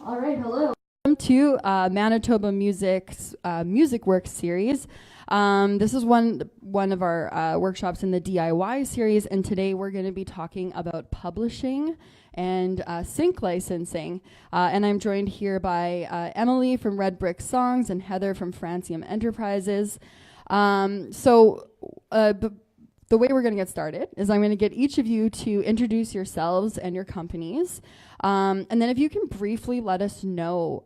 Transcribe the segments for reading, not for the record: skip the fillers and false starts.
All right, hello. Welcome to Manitoba Music's Music Works series. This is one of our workshops in the DIY series, and today we're going to be talking about publishing and sync licensing. And I'm joined here by Emily from Red Brick Songs and Heather from Francium Enterprises. The way we're going to get started is I'm going to get each of you to introduce yourselves and your companies. And then if you can briefly let us know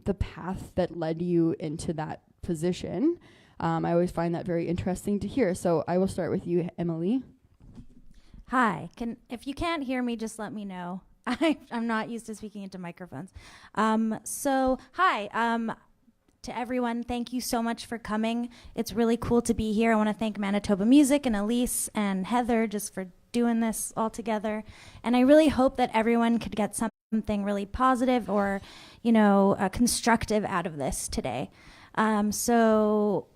the path that led you into that position. I always find that very interesting to hear. So I will start with you, Emily. Hi. If you can't hear me, just let me know. I'm not used to speaking into microphones. Hi. To everyone, thank you so much for coming. It's really cool to be here. I want to thank Manitoba Music and Elise and Heather just for doing this all together. And I really hope that everyone could get something really positive or, constructive out of this today. So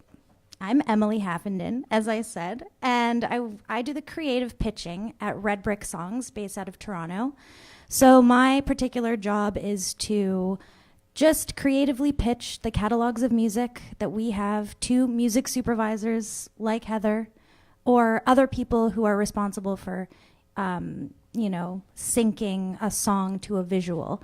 I'm Emily Haffenden, as I said, and I do the creative pitching at Red Brick Songs based out of Toronto. So my particular job is to just creatively pitch the catalogs of music that we have to music supervisors like Heather or other people who are responsible for, syncing a song to a visual.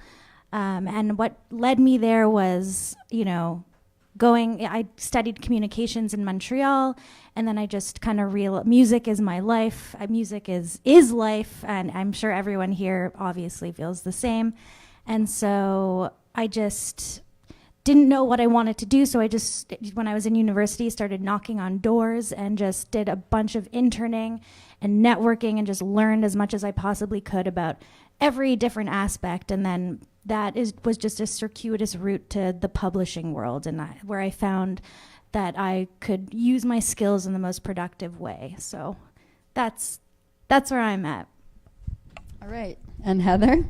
And what led me there was, I studied communications in Montreal, and then I just kind of realized music is my life. Music is life, and I'm sure everyone here obviously feels the same. And so I just didn't know what I wanted to do, so when I was in university, started knocking on doors and just did a bunch of interning and networking and just learned as much as I possibly could about every different aspect. And then was just a circuitous route to the publishing world, and where I found that I could use my skills in the most productive way. So that's where I'm at. All right. And Heather?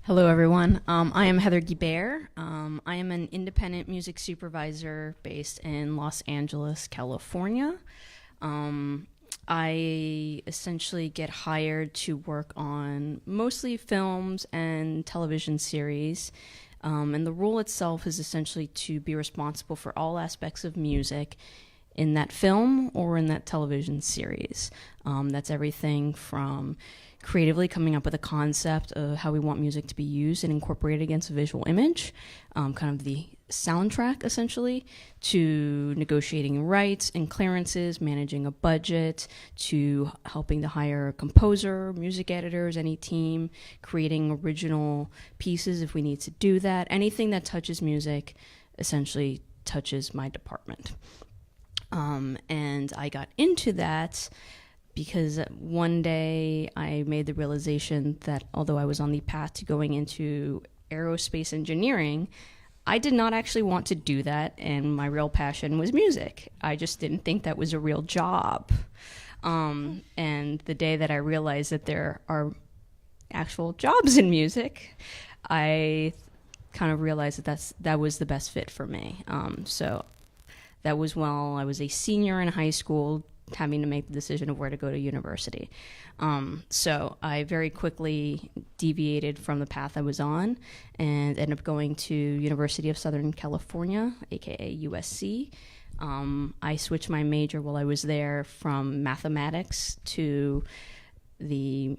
Hello, everyone. I am Heather Guibert. I am an independent music supervisor based in Los Angeles, California. I essentially get hired to work on mostly films and television series. And the role itself is essentially to be responsible for all aspects of music in that film or in that television series. That's everything from creatively coming up with a concept of how we want music to be used and incorporated against a visual image, kind of the soundtrack essentially, to negotiating rights and clearances, managing a budget, to helping to hire a composer, music editors, any team, creating original pieces if we need to do that. Anything that touches music essentially touches my department. And I got into that because one day I made the realization that although I was on the path to going into aerospace engineering, I did not actually want to do that, and my real passion was music. I just didn't think that was a real job. And the day that I realized that there are actual jobs in music, I kind of realized that was the best fit for me. So that was while I was a senior in high school, having to make the decision of where to go to university. So I very quickly deviated from the path I was on and ended up going to University of Southern California, aka USC. I switched my major while I was there from mathematics to the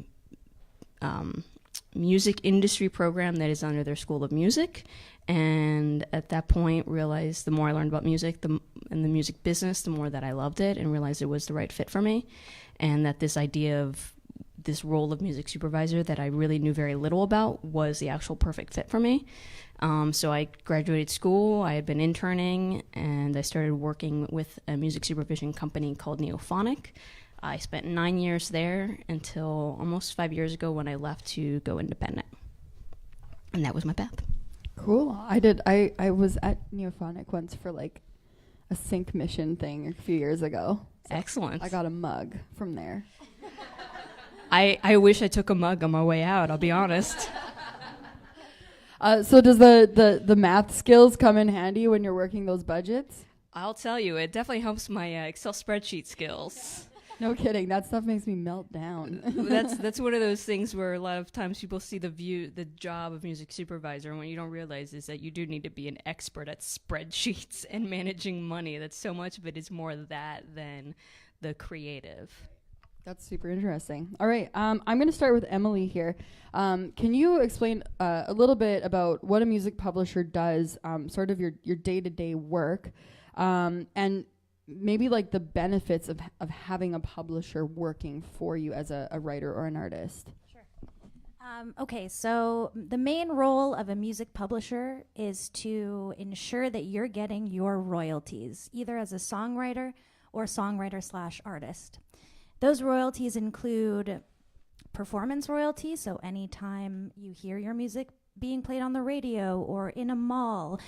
music industry program that is under their School of Music. And at that point realized the more I learned about music and the music business, the more that I loved it and realized it was the right fit for me. And that this idea of this role of music supervisor that I really knew very little about was the actual perfect fit for me. So I graduated school, I had been interning, and I started working with a music supervision company called Neophonic. I spent 9 years there until almost 5 years ago when I left to go independent. And that was my path. Cool. I was at Neophonic once for like a sync mission thing a few years ago. So excellent. I got a mug from there. I wish I took a mug on my way out, I'll be honest. So does the math skills come in handy when you're working those budgets? I'll tell you, it definitely helps my Excel spreadsheet skills. No kidding. That stuff makes me melt down. That's one of those things where a lot of times people see the job of music supervisor, and what you don't realize is that you do need to be an expert at spreadsheets and managing money. That so much of it is more that than the creative. That's super interesting. All right, I'm going to start with Emily here. Can you explain a little bit about what a music publisher does, sort of your day-to-day work, and maybe like the benefits of having a publisher working for you as a writer or an artist? Sure. Okay, so the main role of a music publisher is to ensure that you're getting your royalties, either as a songwriter or songwriter/artist. Those royalties include performance royalties, so anytime you hear your music being played on the radio or in a mall,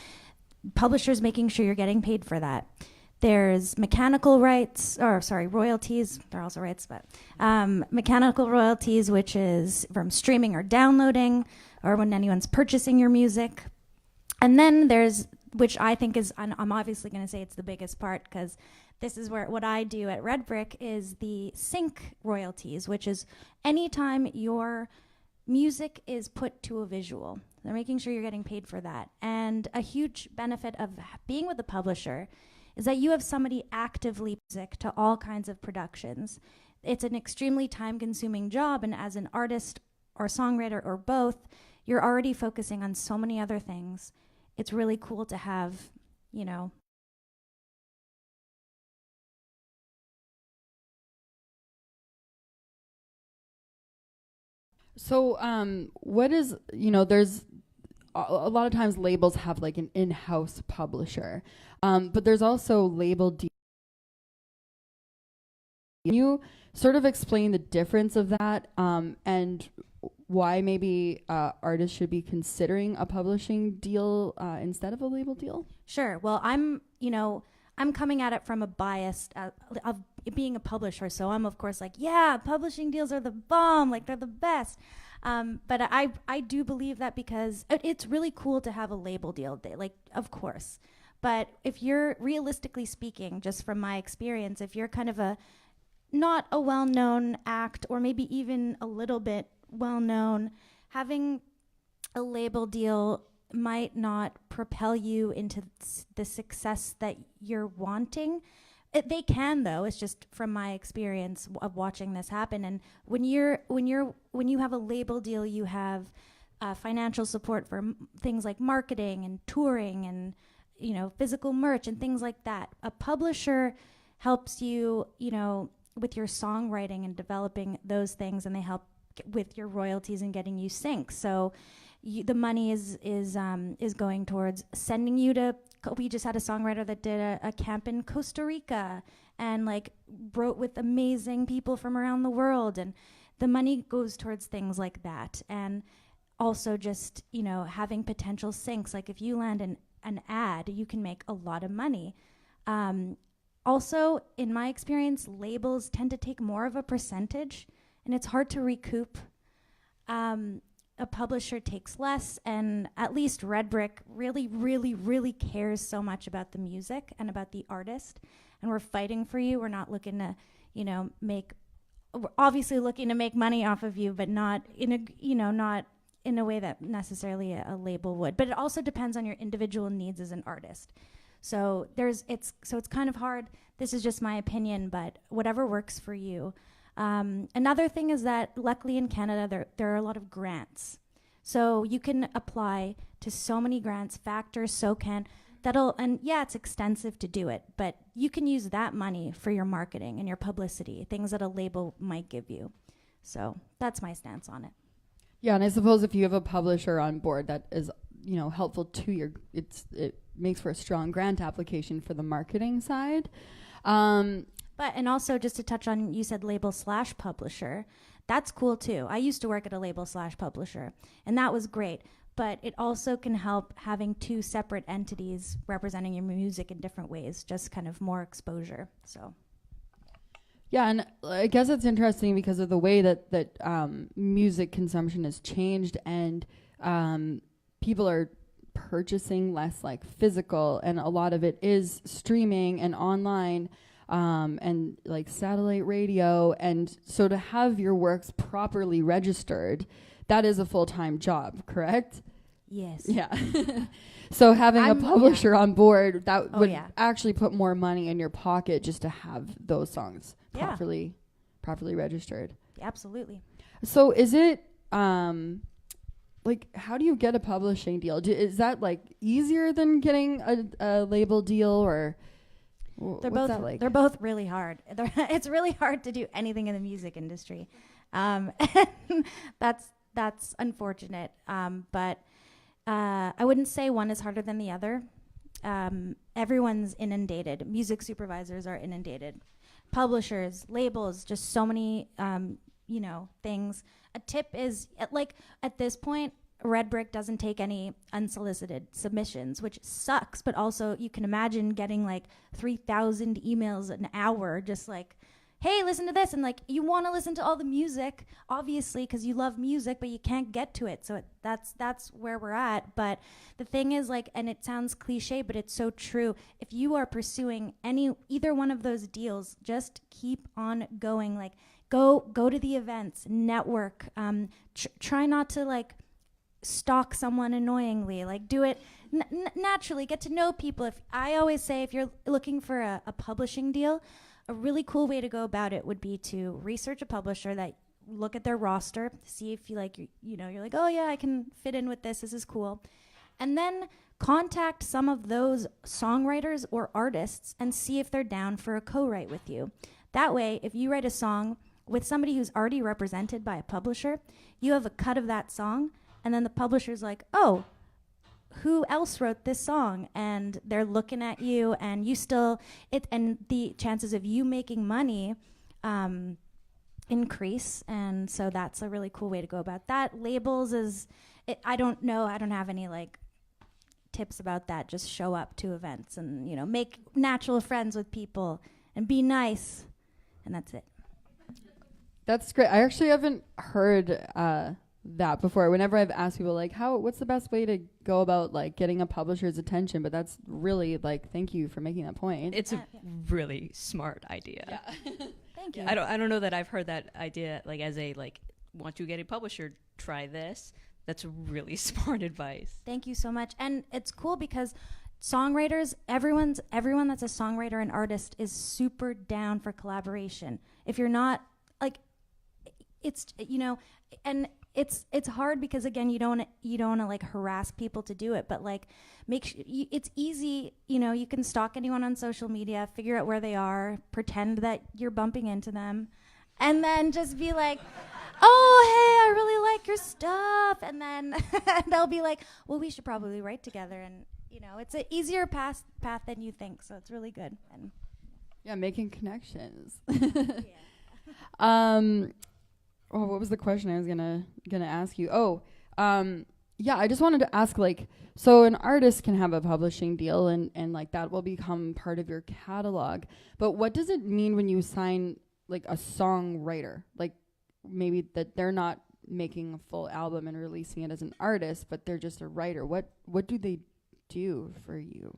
publishers making sure you're getting paid for that. There's mechanical royalties, they're also rights, but mechanical royalties, which is from streaming or downloading, or when anyone's purchasing your music. And then there's, which I think is, I'm obviously going to say it's the biggest part, because this is where what I do at Red Brick is the sync royalties, which is anytime your music is put to a visual. They're making sure you're getting paid for that. And a huge benefit of being with the publisher is that you have somebody actively music to all kinds of productions. It's an extremely time-consuming job, and as an artist or songwriter or both, you're already focusing on so many other things. It's really cool to have, you know. So, what is, there's a lot of times labels have like an in-house publisher, but there's also label deals. Can you sort of explain the difference of that, and why maybe artists should be considering a publishing deal instead of a label deal? Sure. Well, I'm coming at it from a bias of being a publisher. So I'm, of course, like, yeah, publishing deals are the bomb. Like, they're the best. But I do believe that because it's really cool to have a label deal, like, of course. But if you're, realistically speaking, just from my experience, if you're kind of not a well-known act, or maybe even a little bit well-known, having a label deal might not propel you into the success that you're wanting. They can, though. It's just from my experience of watching this happen. And when you have a label deal, you have financial support for things like marketing and touring and physical merch and things like that. A publisher helps you, with your songwriting and developing those things, and they help with your royalties and getting you syncs. So the money is going towards sending you to. We just had a songwriter that did a camp in Costa Rica and wrote with amazing people from around the world, and the money goes towards things like that. And also just having potential syncs. Like if you land an ad, you can make a lot of money. Also, in my experience, labels tend to take more of a percentage, and it's hard to recoup. A publisher takes less, and at least Red Brick really, really, really cares so much about the music and about the artist, and we're fighting for you. We're not looking to, we're obviously looking to make money off of you, but not in a way that necessarily a label would. But it also depends on your individual needs as an artist. So it's kind of hard. This is just my opinion, but whatever works for you. Another thing is that luckily in Canada, there are a lot of grants. So you can apply to so many grants, Factor, SoCan, it's extensive to do it, but you can use that money for your marketing and your publicity, things that a label might give you. So that's my stance on it. Yeah, and I suppose if you have a publisher on board that is, helpful to it makes for a strong grant application for the marketing side. And also just to touch on, you said label/publisher. That's cool too. I used to work at a label/publisher, and that was great. But it also can help having two separate entities representing your music in different ways, just kind of more exposure. So. Yeah, and I guess it's interesting because of the way that music consumption has changed, and people are purchasing less physical, and a lot of it is streaming and online. and like satellite radio. And so to have your works properly registered, that is a full-time job, correct? Yes. Yeah. So having a publisher on board, that would yeah. actually put more money in your pocket just to have those songs Yeah. properly registered. Absolutely. So is it like, how do you get a publishing deal? Is that like easier than getting a label deal, or They're both really hard. It's really hard to do anything in the music industry. And that's unfortunate. But I wouldn't say one is harder than the other. Everyone's inundated. Music supervisors are inundated. Publishers, labels, just so many, things. A tip is, at this point, Red Brick doesn't take any unsolicited submissions, which sucks. But also, you can imagine getting like 3,000 emails an hour, just like, hey, listen to this. And like, you want to listen to all the music, obviously, because you love music, but you can't get to it. So that's where we're at. But the thing is, like, and it sounds cliche, but it's so true. If you are pursuing either one of those deals, just keep on going. Like, go to the events, network. Try not to like stalk someone annoyingly. Like, do it naturally. Get to know people. I always say, if you're looking for a publishing deal, a really cool way to go about it would be to research a publisher, that look at their roster, see if you like, you're like, oh yeah, I can fit in with this. This is cool. And then contact some of those songwriters or artists and see if they're down for a co-write with you. That way, if you write a song with somebody who's already represented by a publisher, you have a cut of that song, and then the publisher's like, oh, who else wrote this song? And they're looking at you, and and the chances of you making money increase. And so that's a really cool way to go about that. Labels I don't know. I don't have any like tips about that. Just show up to events and, make natural friends with people and be nice. And that's it. That's great. I actually haven't heard that before. Whenever I've asked people like, what's the best way to go about like getting a publisher's attention? But that's really like, thank you for making that point. It's a really smart idea. Yeah. Thank you. I don't know that I've heard that idea like as a like, want to get a publisher, try this. That's really smart advice. Thank you so much. And it's cool because songwriters, everyone that's a songwriter and artist is super down for collaboration. If you're not, like, it's, and it's hard because, again, you don't want to like harass people to do it, but like it's easy. You can stalk anyone on social media, figure out where they are, pretend that you're bumping into them, and then just be like, oh, hey, I really like your stuff. And then they'll be like, well, we should probably write together. And, it's an easier path than you think. So it's really good. And yeah, making connections. yeah. Oh, what was the question I was gonna ask you? Yeah, I just wanted to ask, like, so an artist can have a publishing deal and like that will become part of your catalog. But what does it mean when you sign like a songwriter? Like maybe that they're not making a full album and releasing it as an artist, but they're just a writer. What do they do for you?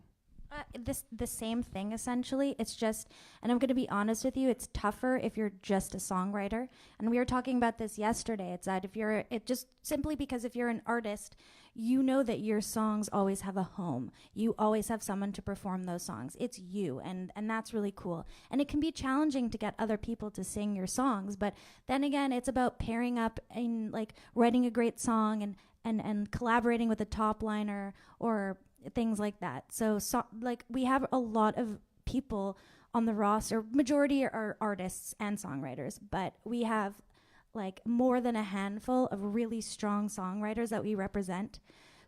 The same thing, essentially. It's just, and I'm going to be honest with you, it's tougher if you're just a songwriter. And we were talking about this yesterday. It's that just simply because if you're an artist, you know that your songs always have a home. You always have someone to perform those songs. It's you, and that's really cool. And it can be challenging to get other people to sing your songs, but then again, it's about pairing up and like writing a great song and collaborating with a top liner or things like that. So like we have a lot of people on the roster. Majority are artists and songwriters, but we have like more than a handful of really strong songwriters that we represent,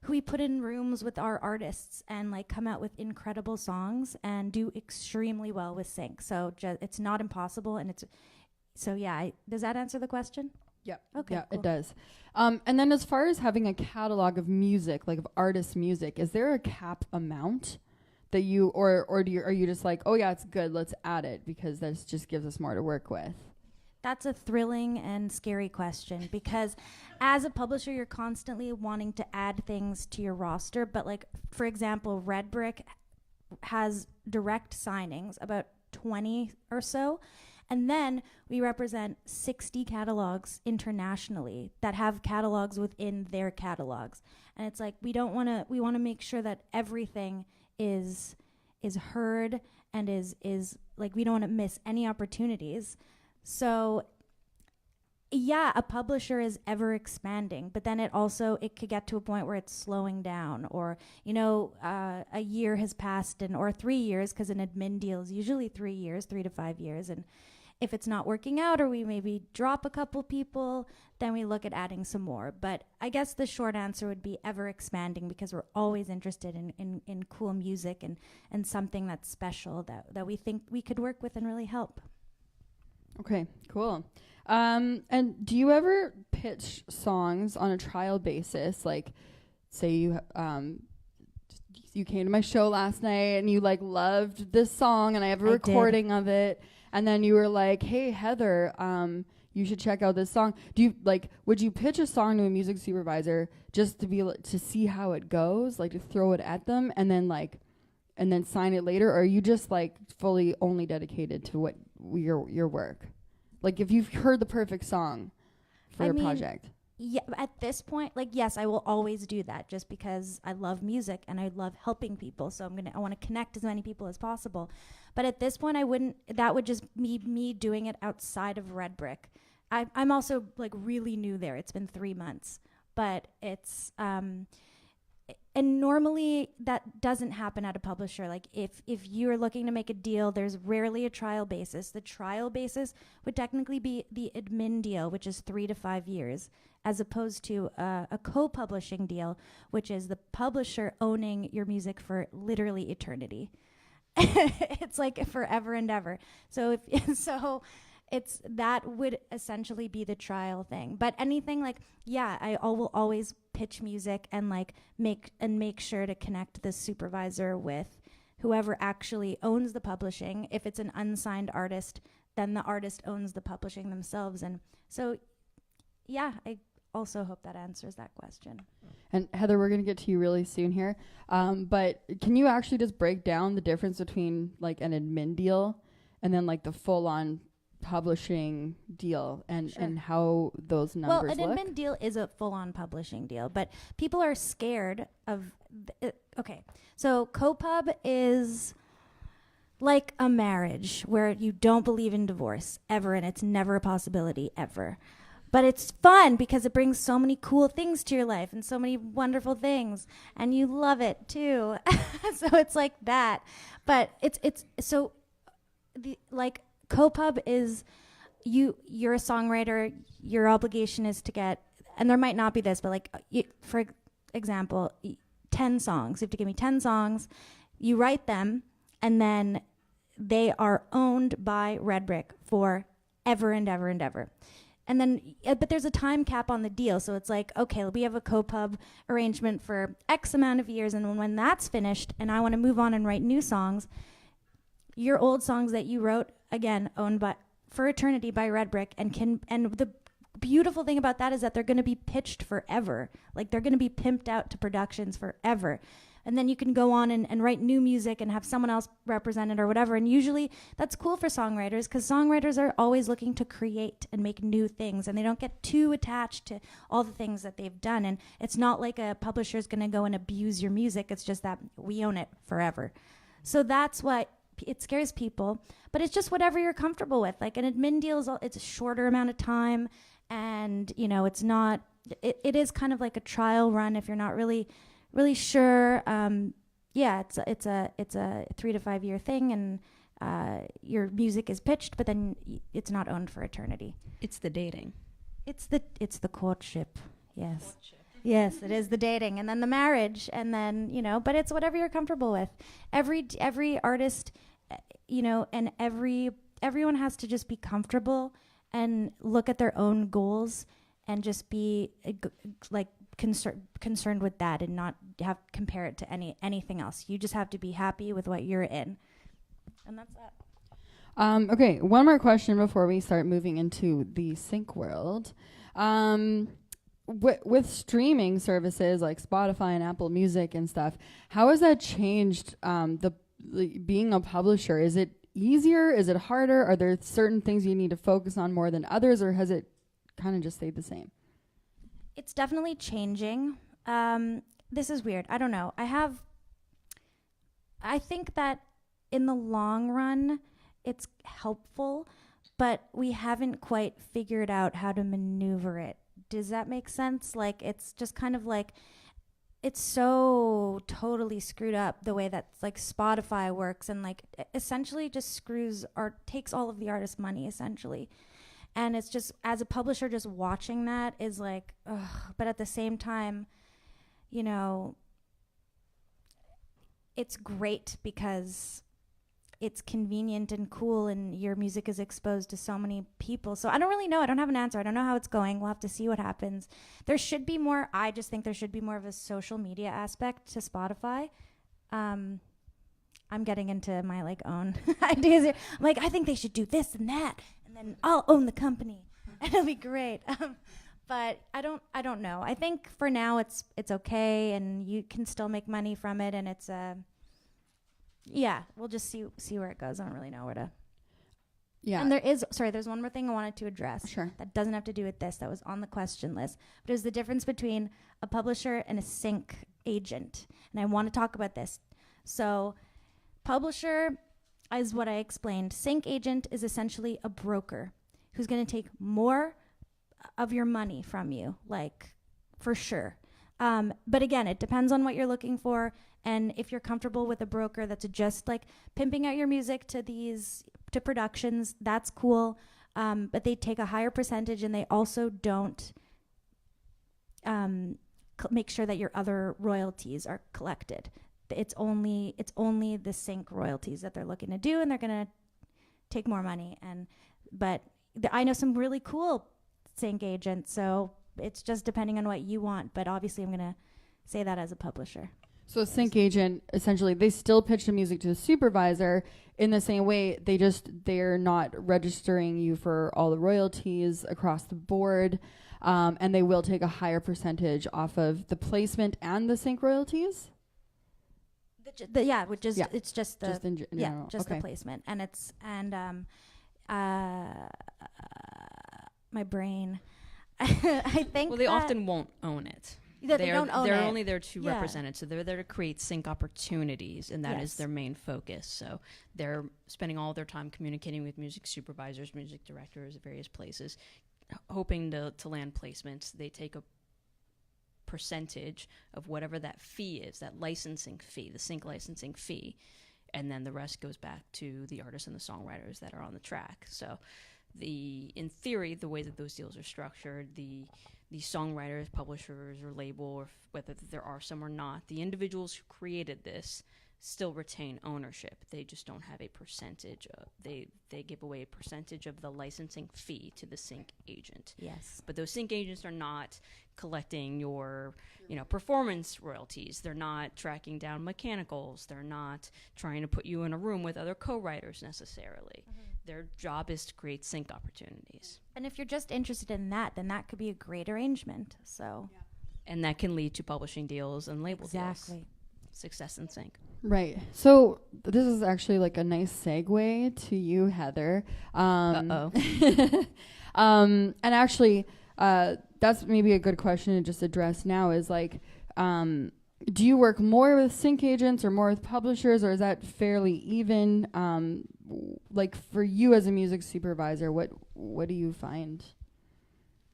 who we put in rooms with our artists and like come out with incredible songs and do extremely well with sync. So it's not impossible, and does that answer the question? Yeah. Okay. Yeah, cool. it does. And then as far as having a catalog of music, like of artist music, is there a cap amount that you, or are you just like, oh yeah, it's good, let's add it because this just gives us more to work with? That's a thrilling and scary question because as a publisher, you're constantly wanting to add things to your roster. But like, for example, Red Brick has direct signings, about 20 or so. And then we represent 60 catalogs internationally that have catalogs within their catalogs. And it's like, we want to make sure that everything is heard and is like, we don't want to miss any opportunities. So yeah, a publisher is ever expanding, but then it could get to a point where it's slowing down, or a year has passed or 3 years, because an admin deal is usually 3 years, 3 to 5 years, and if it's not working out, or we maybe drop a couple people, then we look at adding some more. But I guess the short answer would be ever expanding, because we're always interested in cool music and something that's special that we think we could work with and really help. Okay, cool. And do you ever pitch songs on a trial basis? Like, say you came to my show last night and you like loved this song, and I have a recording of it, and then you were like, "Hey Heather, you should check out this song." Would you pitch a song to a music supervisor just to see how it goes, like to throw it at them, and then sign it later, or are you just like fully only dedicated to what your work? Like, if you've heard the perfect song for your project. Yeah, at this point, like, yes, I will always do that, just because I love music and I love helping people. So I want to connect as many people as possible. But at this point, that would just be me doing it outside of Red Brick. I'm also like really new there. It's been 3 months, but it's, and normally that doesn't happen at a publisher. Like, if you're looking to make a deal, there's rarely a trial basis. The trial basis would technically be the admin deal, which is 3 to 5 years, as opposed to a co-publishing deal, which is the publisher owning your music for literally eternity. It's like forever and ever. So that would essentially be the trial thing. But anything like, yeah, I will always pitch music and like make sure to connect the supervisor with whoever actually owns the publishing. If it's an unsigned artist, then the artist owns the publishing themselves. And so, yeah, I also hope that answers that question. And Heather, we're going to get to you really soon here. But can you actually just break down the difference between like an admin deal and then like the full-on publishing deal and how those numbers look? Well, an admin deal is a full-on publishing deal, but people are scared of okay, so co-pub is like a marriage where you don't believe in divorce ever, and it's never a possibility ever, but it's fun because it brings so many cool things to your life and so many wonderful things, and you love it too. So it's like that, but it's so the like co-pub is you're a songwriter, your obligation is to get, and there might not be this, but like for example, 10 songs. You have to give me 10 songs, you write them, and then they are owned by Red Brick for ever and ever and ever. And then, but there's a time cap on the deal. So it's like, okay, we have a co-pub arrangement for X amount of years, and when that's finished and I want to move on and write new songs, your old songs that you wrote, again, owned by for eternity by Red Brick, and the beautiful thing about that is that they're going to be pitched forever. Like, they're going to be pimped out to productions forever. And then you can go on and write new music and have someone else represent it or whatever. And usually that's cool for songwriters, because songwriters are always looking to create and make new things, and they don't get too attached to all the things that they've done. And it's not like a publisher is going to go and abuse your music. It's just that we own it forever. So that's what it scares people, but it's just whatever you're comfortable with. Like, an admin deal it's a shorter amount of time, and it's not. It is kind of like a trial run if you're not really sure. It's a 3 to 5 year thing, and your music is pitched, but then it's not owned for eternity. It's the dating. It's the courtship. Yes. Courtship. Yes, it is the dating, and then the marriage, and then, but it's whatever you're comfortable with. Every artist, and everyone has to just be comfortable and look at their own goals and just be like concerned with that, and not have compare it to anything else. You just have to be happy with what you're in, and that's that. Okay, one more question before we start moving into the sync world. With streaming services like Spotify and Apple Music and stuff, how has that changed being a publisher? Is it easier? Is it harder? Are there certain things you need to focus on more than others, or has it kind of just stayed the same? It's definitely changing. This is weird. I don't know. I think that in the long run, it's helpful, but we haven't quite figured out how to maneuver it. Does that make sense? Like, it's just kind of like, it's so totally screwed up the way that like Spotify works, and like essentially just takes all of the artist's money essentially. And it's just, as a publisher, just watching that is like, ugh. But at the same time, you know, it's great because it's convenient and cool, and your music is exposed to so many people. So I don't really know. I don't have an answer. I don't know how it's going. We'll have to see what happens. There should be more. I just think there should be more of a social media aspect to Spotify. I'm getting into my like own ideas here. I'm like, I think they should do this and that, and then I'll own the company. It'll be great. But I don't know. I think for now it's okay, and you can still make money from it, and it's yeah, we'll just see where it goes. I don't really know where to. Yeah. And there's one more thing I wanted to address. Sure. That doesn't have to do with this. That was on the question list. But it was the difference between a publisher and a sync agent. And I want to talk about this. So, publisher is what I explained. Sync agent is essentially a broker who's going to take more of your money from you, like, for sure. But again, it depends on what you're looking for. And if you're comfortable with a broker that's just like pimping out your music to productions, that's cool. But they take a higher percentage, and they also don't make sure that your other royalties are collected. It's only the sync royalties that they're looking to do, and they're going to take more money. But I know some really cool sync agents, so it's just depending on what you want. But obviously I'm going to say that as a publisher. So a sync agent, essentially, they still pitch the music to the supervisor in the same way. They're not registering you for all the royalties across the board, and they will take a higher percentage off of the placement and the sync royalties. It's just the the placement, and my brain. I think. Well, they often won't own it. They don't own it. They're only there to represent it. So they're there to create sync opportunities, and that is their main focus. So they're spending all their time communicating with music supervisors, music directors at various places, hoping to land placements. They take a percentage of whatever that fee is, that licensing fee, the sync licensing fee, and then the rest goes back to the artists and the songwriters that are on the track. So in theory, the way that those deals are structured, the songwriters, publishers, or label, or whether there are some or not, the individuals who created this still retain ownership. They just don't have a percentage. They give away a percentage of the licensing fee to the sync agent. Yes. But those sync agents are not collecting your performance royalties. They're not tracking down mechanicals. They're not trying to put you in a room with other co-writers necessarily. Mm-hmm. Their job is to create sync opportunities. And if you're just interested in that, then that could be a great arrangement. So. Yeah. And that can lead to publishing deals and label deals. Exactly. Success in sync. Right. So this is actually like a nice segue to you, Heather. And actually, that's maybe a good question to just address now is like, do you work more with sync agents or more with publishers, or is that fairly even? Like for you as a music supervisor, what do you find?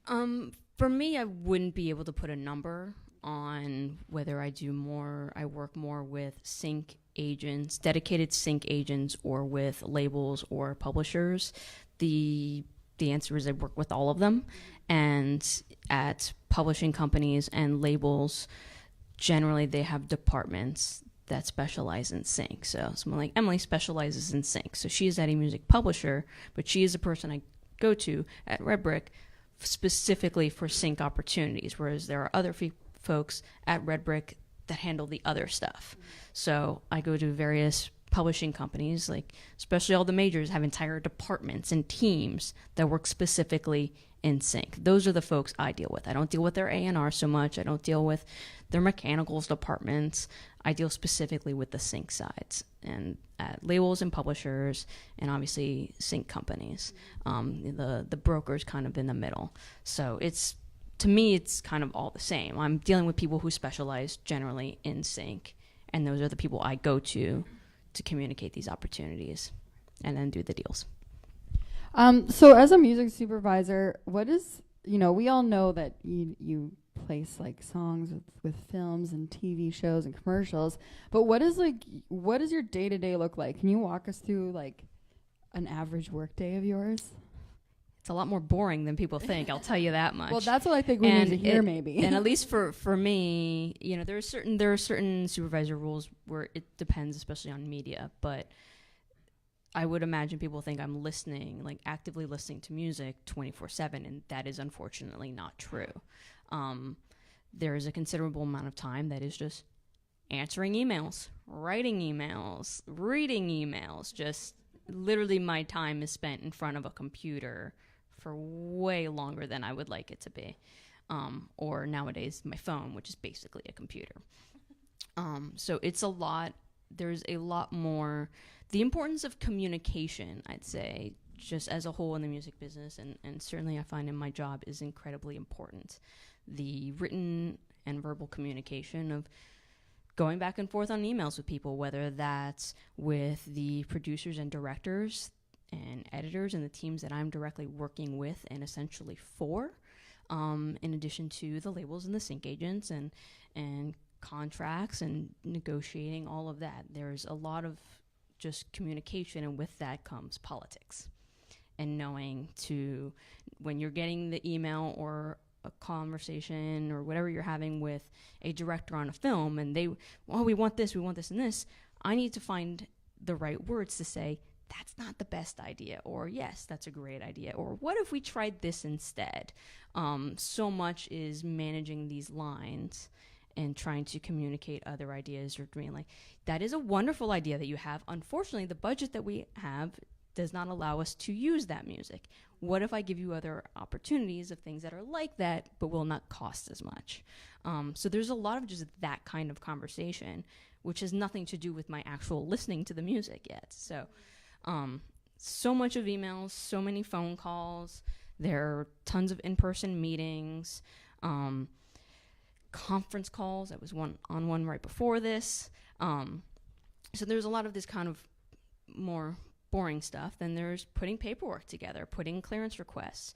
For me, I wouldn't be able to put a number on whether I work more with sync agents, dedicated sync agents, or with labels or publishers. The answer is I work with all of them. And at publishing companies and labels, generally they have departments that specialize in sync. So someone like Emily specializes in sync. So she is at a music publisher, but she is a person I go to at Red Brick specifically for sync opportunities, whereas there are other folks at Red Brick that handle the other stuff. So I go to various publishing companies, like especially all the majors, have entire departments and teams that work specifically in sync. Those are the folks I deal with. I don't deal with their A&R so much. I don't deal with their mechanicals departments. I deal specifically with the sync sides and labels and publishers, and obviously sync companies. The broker's kind of in the middle. So to me, it's kind of all the same. I'm dealing with people who specialize generally in sync, and those are the people I go to communicate these opportunities and then do the deals. So as a music supervisor, what is, we all know that you place like songs with films and TV shows and commercials, but what does your day-to-day look like? Can you walk us through like an average work day of yours? It's a lot more boring than people think, I'll tell you that much. Well, that's what I think we need to hear, maybe. And at least for me, there are certain supervisor rules where it depends, especially on media, but I would imagine people think I'm listening, like actively listening to music 24/7, and that is unfortunately not true. There is a considerable amount of time that is just answering emails, writing emails, reading emails. Just literally my time is spent in front of a computer for way longer than I would like it to be. Or nowadays my phone, which is basically a computer. So it's a lot. There's a lot more. The importance of communication, I'd say, just as a whole in the music business, and certainly I find in my job, is incredibly important. The written and verbal communication of going back and forth on emails with people, whether that's with the producers and directors and editors and the teams that I'm directly working with and essentially for, in addition to the labels and the sync agents and contracts and negotiating all of that. There's a lot of just communication, and with that comes politics. And knowing when you're getting the email or a conversation or whatever you're having with a director on a film, and we want this, and this, I need to find the right words to say, that's not the best idea, or yes, that's a great idea, or what if we tried this instead? So much is managing these lines and trying to communicate other ideas, or being like, that is a wonderful idea that you have. Unfortunately, the budget that we have does not allow us to use that music. What if I give you other opportunities of things that are like that, but will not cost as much? So there's a lot of just that kind of conversation, which has nothing to do with my actual listening to the music yet. So much of emails, so many phone calls. There are tons of in-person meetings, conference calls. I was on one right before this. So there's a lot of this kind of more boring stuff. Then there's putting paperwork together, putting clearance requests,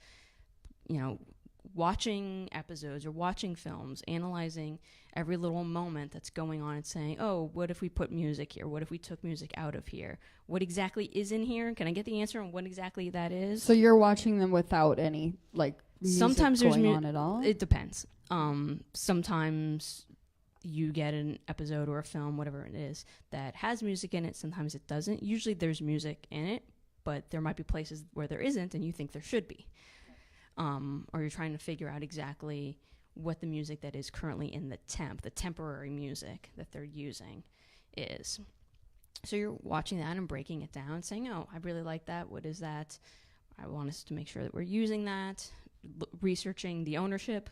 watching episodes or watching films, analyzing every little moment that's going on and saying, oh, what if we put music here? What if we took music out of here? What exactly is in here? Can I get the answer on what exactly that is? So you're watching them without any music sometimes going on at all? It depends. Sometimes you get an episode or a film, whatever it is, that has music in it. Sometimes it doesn't. Usually there's music in it, but there might be places where there isn't and you think there should be. Or you're trying to figure out exactly what the music that is currently in the temporary music that they're using is. So you're watching that and breaking it down, saying, oh, I really like that. What is that? I want us to make sure that we're using that. Researching the ownership,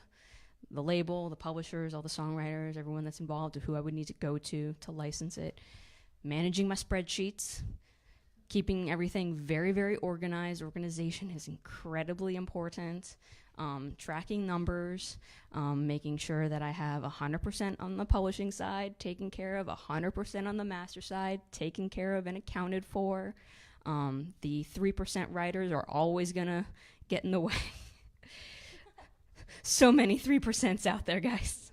the label, the publishers, all the songwriters, everyone that's involved, who I would need to go to license it. Managing my spreadsheets. Keeping everything very, very organized. Organization is incredibly important. Tracking numbers, making sure that I have 100% on the publishing side taken care of, 100% on the master side taken care of and accounted for. The 3% writers are always going to get in the way. So many 3%s out there, guys.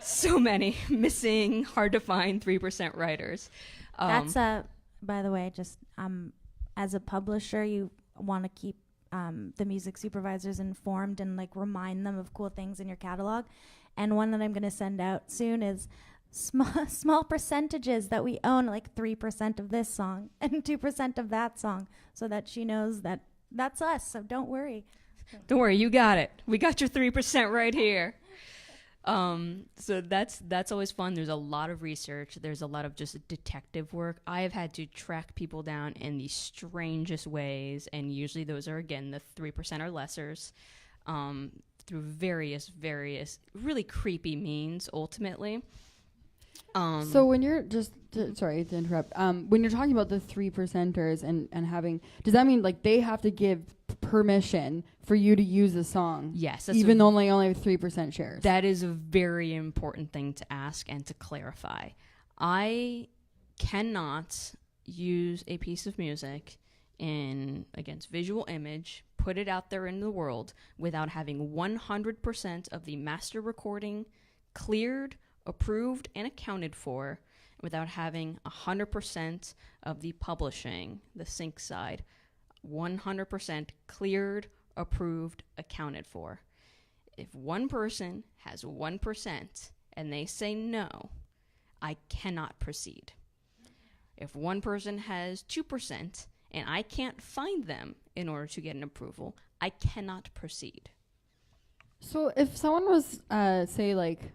So many missing, hard to find 3% writers. That's by the way, just as a publisher, you want to keep the music supervisors informed and remind them of cool things in your catalog. And one that I'm going to send out soon is small percentages that we own, 3% of this song and 2% of that song, so that she knows that that's us. So don't worry. Don't worry, you got it. We got your 3% right here. So that's always fun. There's a lot of research. There's a lot of just detective work. I have had to track people down in the strangest ways, and usually those are, again, the 3% or lessers, through various really creepy means, ultimately. So when you're sorry to interrupt, when you're talking about the 3%ers and having, does that mean like they have to give permission for you to use a song? Yes. Even though they only have 3% shares? That is a very important thing to ask and to clarify. I cannot use a piece of music against visual image, put it out there in the world without having 100% of the master recording cleared, approved, and accounted for, without having 100% of the publishing, the sync side, 100% cleared, approved, accounted for. If one person has 1% and they say no, I cannot proceed. If one person has 2% and I can't find them in order to get an approval, I cannot proceed. So if someone was, say, like,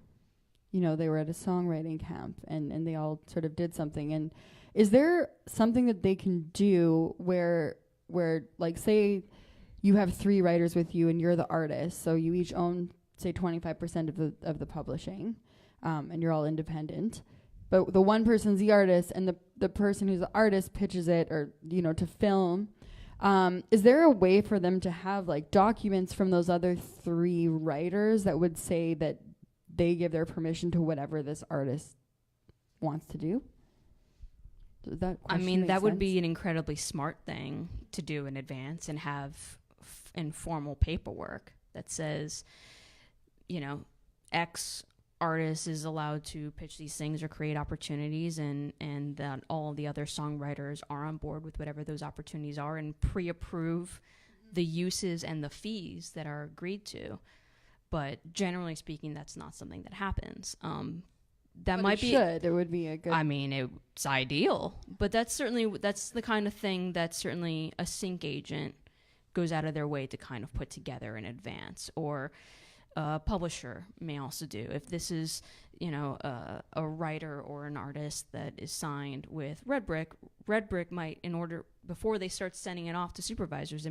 you know, they were at a songwriting camp and they all sort of did something, and is there something that they can do where like, say you have 3 writers with you and you're the artist, so you each own, say, 25% of the publishing, and you're all independent, but the one person's the artist and the person who's the artist pitches it, or, you know, to film. Is there a way for them to have like documents from those other 3 writers that would say that they give their permission to whatever this artist wants to do? Does that I mean, that sense? would be an incredibly smart thing to do in advance and have informal paperwork that says, you know, X artist is allowed to pitch these things or create opportunities, and that all the other songwriters are on board with whatever those opportunities are and pre-approve the uses and the fees that are agreed to. But generally speaking, that's not something that happens. That might be. It would be a good. I mean, it's ideal, but that's the kind of thing that certainly a sync agent goes out of their way to kind of put together in advance, or a publisher may also do. If this is, you know, a writer or an artist that is signed with Red Brick might, in order, before they start sending it off to supervisors,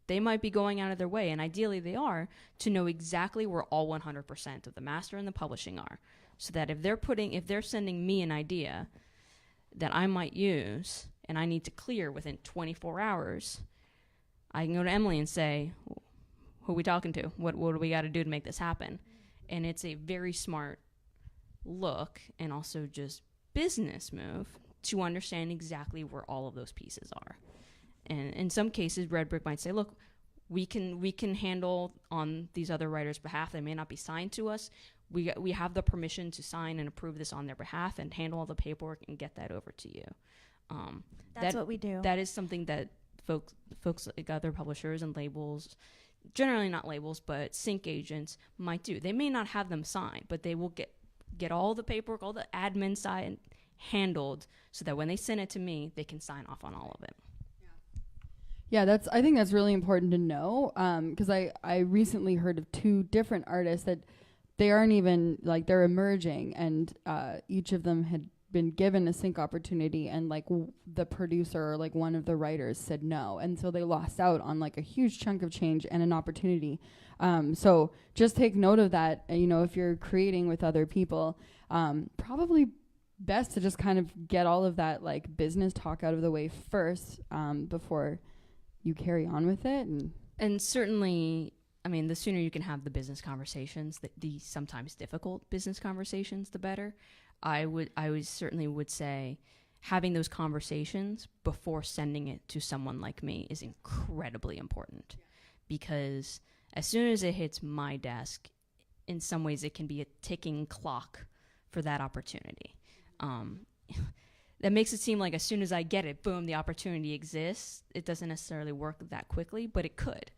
they might be going out of their way, and ideally they are, to know exactly where all 100% of the master and the publishing are, so that if they're sending me an idea that I might use and I need to clear within 24 hours, I can go to Emily and say, who are we talking to? What do we got to do to make this happen? And it's a very smart look, and also just business move, to understand exactly where all of those pieces are. And in some cases, Red Brick might say, look, we can handle on these other writers' behalf. They may not be signed to us. We have the permission to sign and approve this on their behalf and handle all the paperwork and get that over to you. That's what we do. That is something that folks like other publishers and labels, generally not labels, but sync agents might do. They may not have them signed, but they will get all the paperwork, all the admin side handled, so that when they send it to me, they can sign off on all of it. Yeah, I think that's really important to know, because I recently heard of 2 different artists that they aren't even, like, they're emerging, and each of them had been given a sync opportunity, and like the producer or like one of the writers said no, and so they lost out on like a huge chunk of change and an opportunity. So just take note of that. You know, if you're creating with other people, probably best to just kind of get all of that like business talk out of the way first, before you carry on with it. And certainly, I mean, the sooner you can have the business conversations, the sometimes difficult business conversations, the better. I certainly would say having those conversations before sending it to someone like me is incredibly important, because as soon as it hits my desk, in some ways it can be a ticking clock for that opportunity. That makes it seem like as soon as I get it, boom, the opportunity exists. It doesn't necessarily work that quickly, but it could.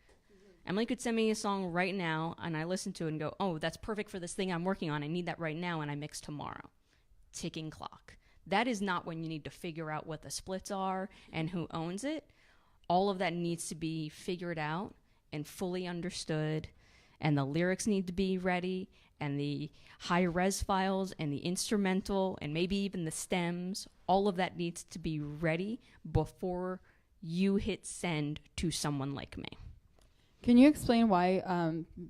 Emily could send me a song right now, and I listen to it and go, oh, that's perfect for this thing I'm working on. I need that right now, and I mix tomorrow. Ticking clock. That is not when you need to figure out what the splits are and who owns it. All of that needs to be figured out and fully understood, and the lyrics need to be ready, and the high res files and the instrumental and maybe even the stems, all of that needs to be ready before you hit send to someone like me. Can you explain why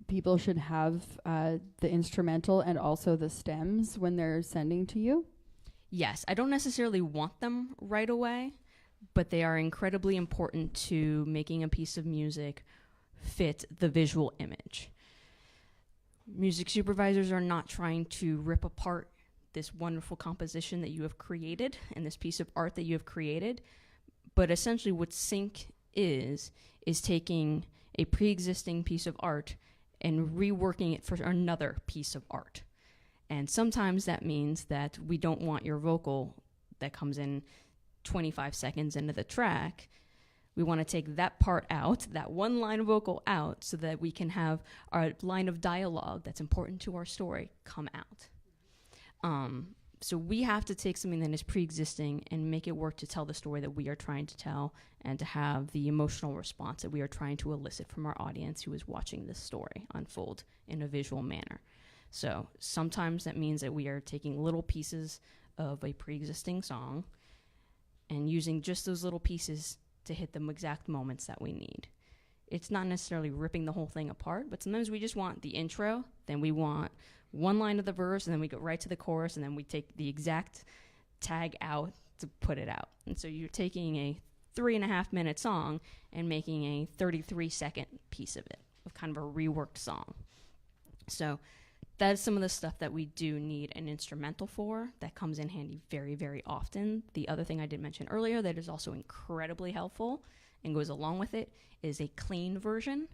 people should have the instrumental and also the stems when they're sending to you? Yes, I don't necessarily want them right away, but they are incredibly important to making a piece of music fit the visual image. Music supervisors are not trying to rip apart this wonderful composition that you have created and this piece of art that you have created, but essentially what sync is taking a pre-existing piece of art and reworking it for another piece of art. And sometimes that means that we don't want your vocal that comes in 25 seconds into the track. We want to take that part out, that one line of vocal out, so that we can have our line of dialogue that's important to our story come out. So we have to take something that is pre-existing and make it work to tell the story that we are trying to tell and to have the emotional response that we are trying to elicit from our audience who is watching this story unfold in a visual manner. So sometimes that means that we are taking little pieces of a pre-existing song and using just those little pieces to hit the exact moments that we need. It's not necessarily ripping the whole thing apart, but sometimes we just want the intro, then we want one line of the verse, and then we go right to the chorus, and then we take the exact tag out to put it out. And so you're taking a 3.5-minute song and making a 33-second piece of it, of kind of a reworked song. So that is some of the stuff that we do need an instrumental for that comes in handy very, very often. The other thing I did mention earlier that is also incredibly helpful and goes along with it is a clean version.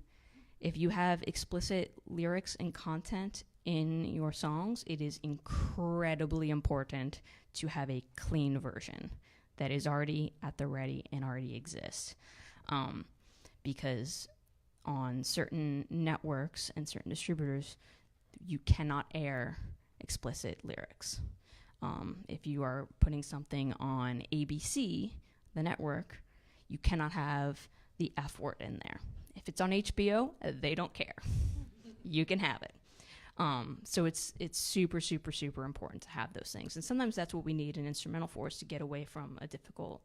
If you have explicit lyrics and content in your songs, it is incredibly important to have a clean version that is already at the ready and already exists. Because on certain networks and certain distributors, you cannot air explicit lyrics. If you are putting something on ABC, the network, you cannot have the F word in there. If it's on HBO, they don't care. You can have it. So it's super, super, super important to have those things. And sometimes that's what we need an instrumental for, is to get away from a difficult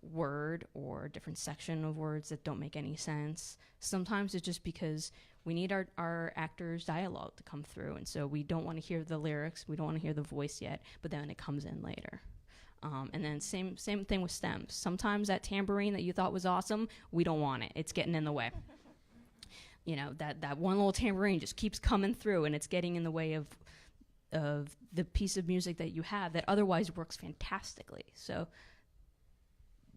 word or a different section of words that don't make any sense. Sometimes it's just because we need our actors' dialogue to come through, and so we don't want to hear the lyrics, we don't want to hear the voice yet, but then it comes in later. And then same thing with stems. Sometimes that tambourine that you thought was awesome, we don't want it. It's getting in the way. You know, that one little tambourine just keeps coming through, and it's getting in the way of the piece of music that you have that otherwise works fantastically. So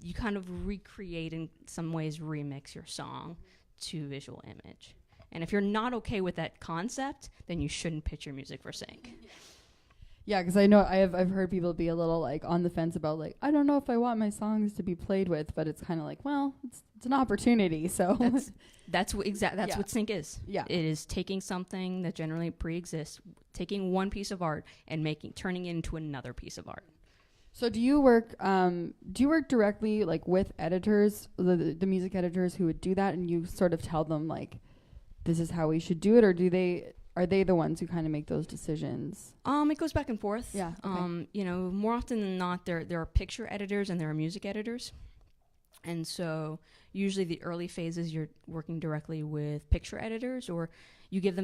you kind of recreate, in some ways remix your song to visual image. And if you're not okay with that concept, then you shouldn't pitch your music for sync. Yeah, because I know I've heard people be a little like on the fence about like, I don't know if I want my songs to be played with, but it's kind of like, well, it's an opportunity. So that's what sync is. Yeah, it is taking something that generally pre-exists, taking one piece of art and turning it into another piece of art. So do you work directly like with editors, the music editors who would do that, and you sort of tell them like, this is how we should do it, or are they the ones who kind of make those decisions? It goes back and forth. Yeah. Okay. You know, more often than not, there are picture editors and there are music editors. And so usually the early phases you're working directly with picture editors, or you give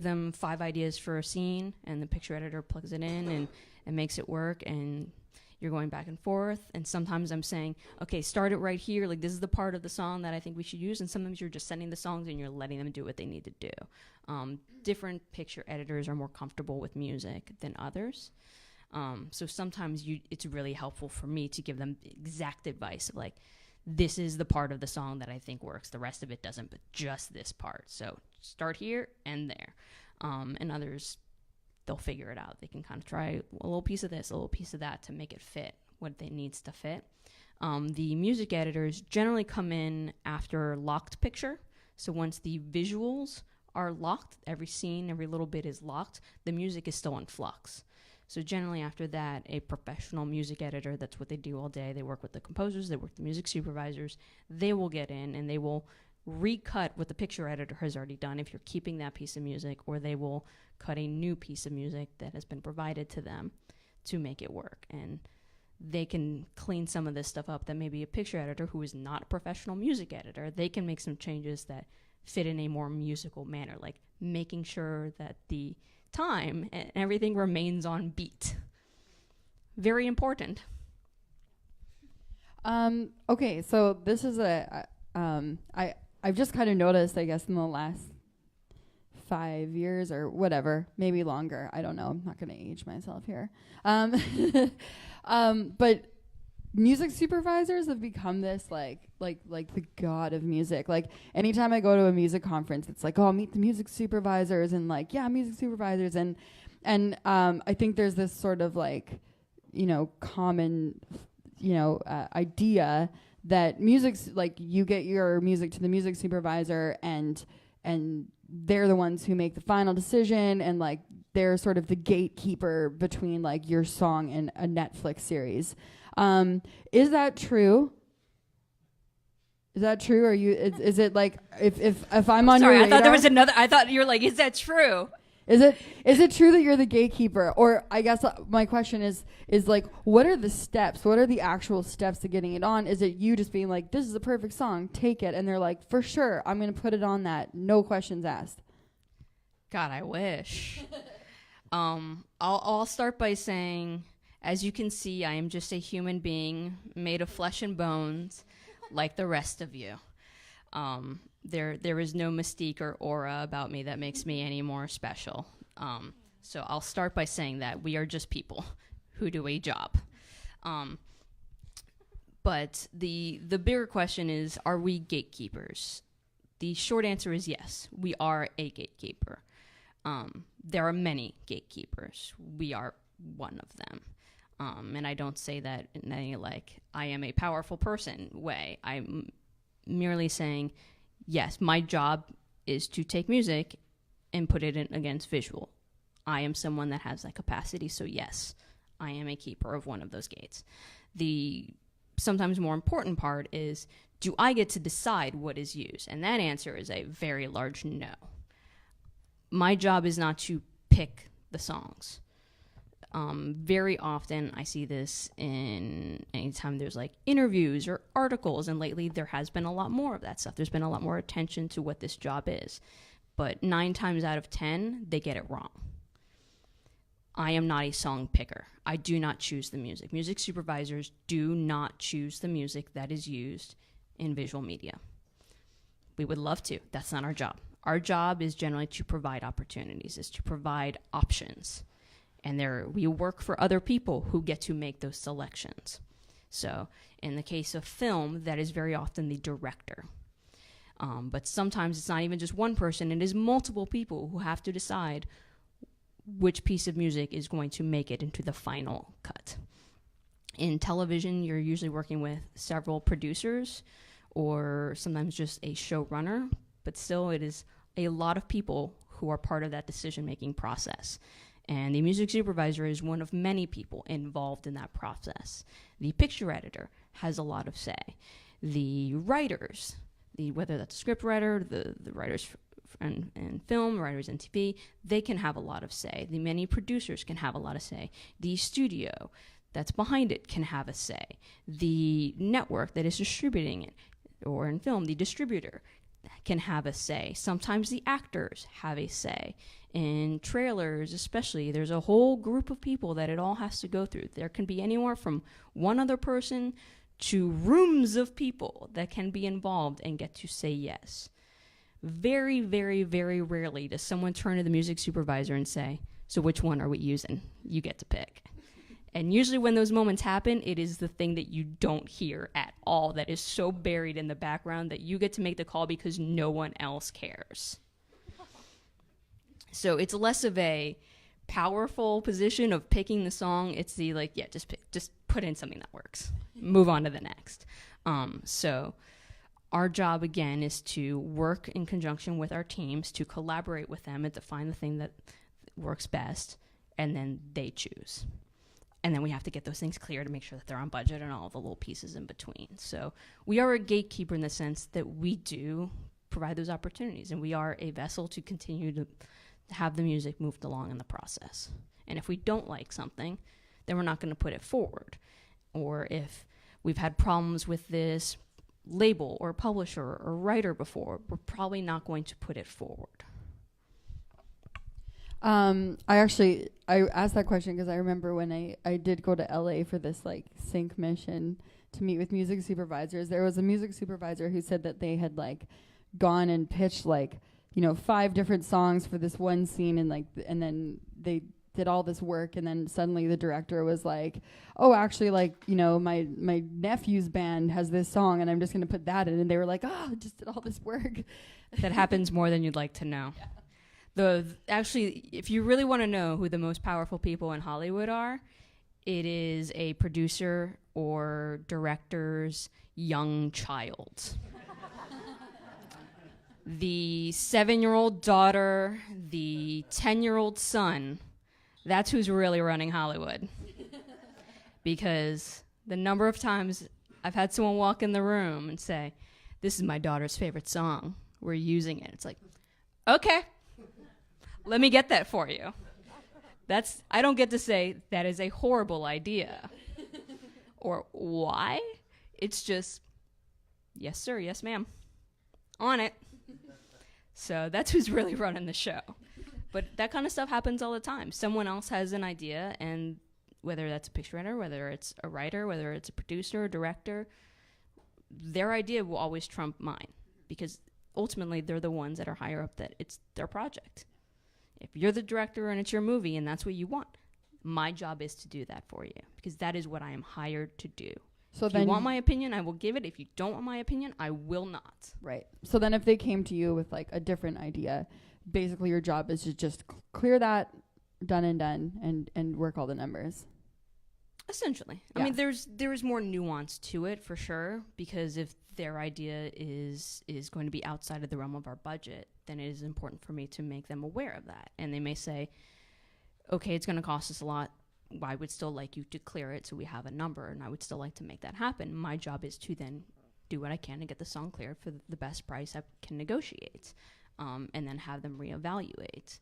them 5 ideas for a scene, and the picture editor plugs it in and makes it work, and you're going back and forth. And sometimes I'm saying, okay, start it right here. Like, this is the part of the song that I think we should use. And sometimes you're just sending the songs and you're letting them do what they need to do. Different picture editors are more comfortable with music than others. So sometimes it's really helpful for me to give them exact advice of like, this is the part of the song that I think works. The rest of it doesn't, but just this part. So start here and there. And others, they'll figure it out. They can kind of try a little piece of this, a little piece of that to make it fit what it needs to fit. The music editors generally come in after locked picture. So once the visuals are locked, every scene, every little bit is locked, the music is still in flux. So generally after that, a professional music editor, that's what they do all day. They work with the composers, they work with the music supervisors. They will get in and they will recut what the picture editor has already done if you're keeping that piece of music, or they will cut a new piece of music that has been provided to them to make it work. And they can clean some of this stuff up that maybe a picture editor who is not a professional music editor, they can make some changes that fit in a more musical manner, like making sure that the time and everything remains on beat. Very important. Okay, so this is I've just kind of noticed, I guess, in the last 5 years or whatever, maybe longer. I don't know. I'm not going to age myself here. But music supervisors have become this like the god of music. Like anytime I go to a music conference, it's like, oh, I'll meet the music supervisors, and like, yeah, music supervisors, and I think there's this sort of like, common, idea that music's like, you get your music to the music supervisor, and they're the ones who make the final decision, and like they're sort of the gatekeeper between like your song and a Netflix series. Is that true? Is that true? Or is it like if I'm on Sorry, your I thought radar, there was another. I thought you were like, is that true? Is it true that you're the gatekeeper? Or I guess my question is like, what are the steps? What are the actual steps to getting it on? Is it you just being like, this is a perfect song, take it, and they're like, for sure, I'm going to put it on that, no questions asked? God, I wish. I'll start by saying, as you can see, I am just a human being made of flesh and bones, like the rest of you. There is no mystique or aura about me that makes me any more special. So I'll start by saying that we are just people who do a job. But the bigger question is, are we gatekeepers? The short answer is yes, we are a gatekeeper. There are many gatekeepers. We are one of them. And I don't say that in any like, I am a powerful person way. I'm merely saying, yes, my job is to take music and put it in against visual. I am someone that has that capacity, so yes, I am a keeper of one of those gates. The sometimes more important part is, do I get to decide what is used? And that answer is a very large no. My job is not to pick the songs. Very often I see this in anytime there's like interviews or articles, and lately there has been a lot more of that stuff. There's been a lot more attention to what this job is, but 9 times out of 10 they get it wrong. I am not a song picker. I do not choose the music. Music supervisors do not choose the music that is used in visual media. We would love to. That's not our job. Our job is generally to provide opportunities, is to provide options. And we work for other people who get to make those selections. So in the case of film, that is very often the director. But sometimes it's not even just one person. It is multiple people who have to decide which piece of music is going to make it into the final cut. In television, you're usually working with several producers or sometimes just a showrunner. But still, it is a lot of people who are part of that decision-making process. And the music supervisor is one of many people involved in that process. The picture editor has a lot of say. The writers, whether that's a script writer, the writers in film, writers in TV, they can have a lot of say. The many producers can have a lot of say. The studio that's behind it can have a say. The network that is distributing it, or in film, the distributor can have a say. Sometimes the actors have a say. In trailers especially, there's a whole group of people that it all has to go through. There can be anywhere from one other person to rooms of people that can be involved and get to say yes. Very, very, very rarely does someone turn to the music supervisor and say, so which one are we using? You get to pick. And usually when those moments happen, it is the thing that you don't hear at all, that is so buried in the background that you get to make the call because no one else cares. So it's less of a powerful position of picking the song. It's the like, yeah, just put in something that works. Move on to the next. So our job, again, is to work in conjunction with our teams, to collaborate with them and to find the thing that works best, and then they choose. And then we have to get those things clear to make sure that they're on budget and all the little pieces in between. So we are a gatekeeper in the sense that we do provide those opportunities, and we are a vessel to continue to have the music moved along in the process. And if we don't like something, then we're not going to put it forward. Or if we've had problems with this label or publisher or writer before, we're probably not going to put it forward. I asked that question because I remember when I did go to LA for this like sync mission to meet with music supervisors. There was a music supervisor who said that they had like gone and pitched like, 5 different songs for this one scene, and then they did all this work, and then suddenly the director was like, oh, actually, my nephew's band has this song and I'm just going to put that in. And they were like, oh, just did all this work. That happens more than you'd like to know. Yeah. Actually, if you really want to know who the most powerful people in Hollywood are, it is a producer or director's young child. The 7-year-old daughter, the 10-year-old son, that's who's really running Hollywood. Because the number of times I've had someone walk in the room and say, this is my daughter's favorite song, we're using it. It's like, okay, let me get that for you. I don't get to say that is a horrible idea. Or why? It's just, yes, sir, yes, ma'am. On it. So that's who's really running the show. But that kind of stuff happens all the time. Someone else has an idea, and whether that's a picture writer, whether it's a writer, whether it's a producer or director, their idea will always trump mine, because ultimately they're the ones that are higher up, that it's their project. If you're the director and it's your movie and that's what you want, my job is to do that for you, because that is what I am hired to do. So if you want my opinion, I will give it. If you don't want my opinion, I will not. Right. So then if they came to you with like a different idea, basically your job is to just clear that, done, and work all the numbers. Essentially. Yeah. I mean, there's more nuance to it for sure, because if their idea is going to be outside of the realm of our budget, then it is important for me to make them aware of that. And they may say, okay, it's going to cost us a lot. I would still like you to clear it so we have a number, and I would still like to make that happen. My job is to then do what I can to get the song cleared for the best price I can negotiate, and then have them reevaluate.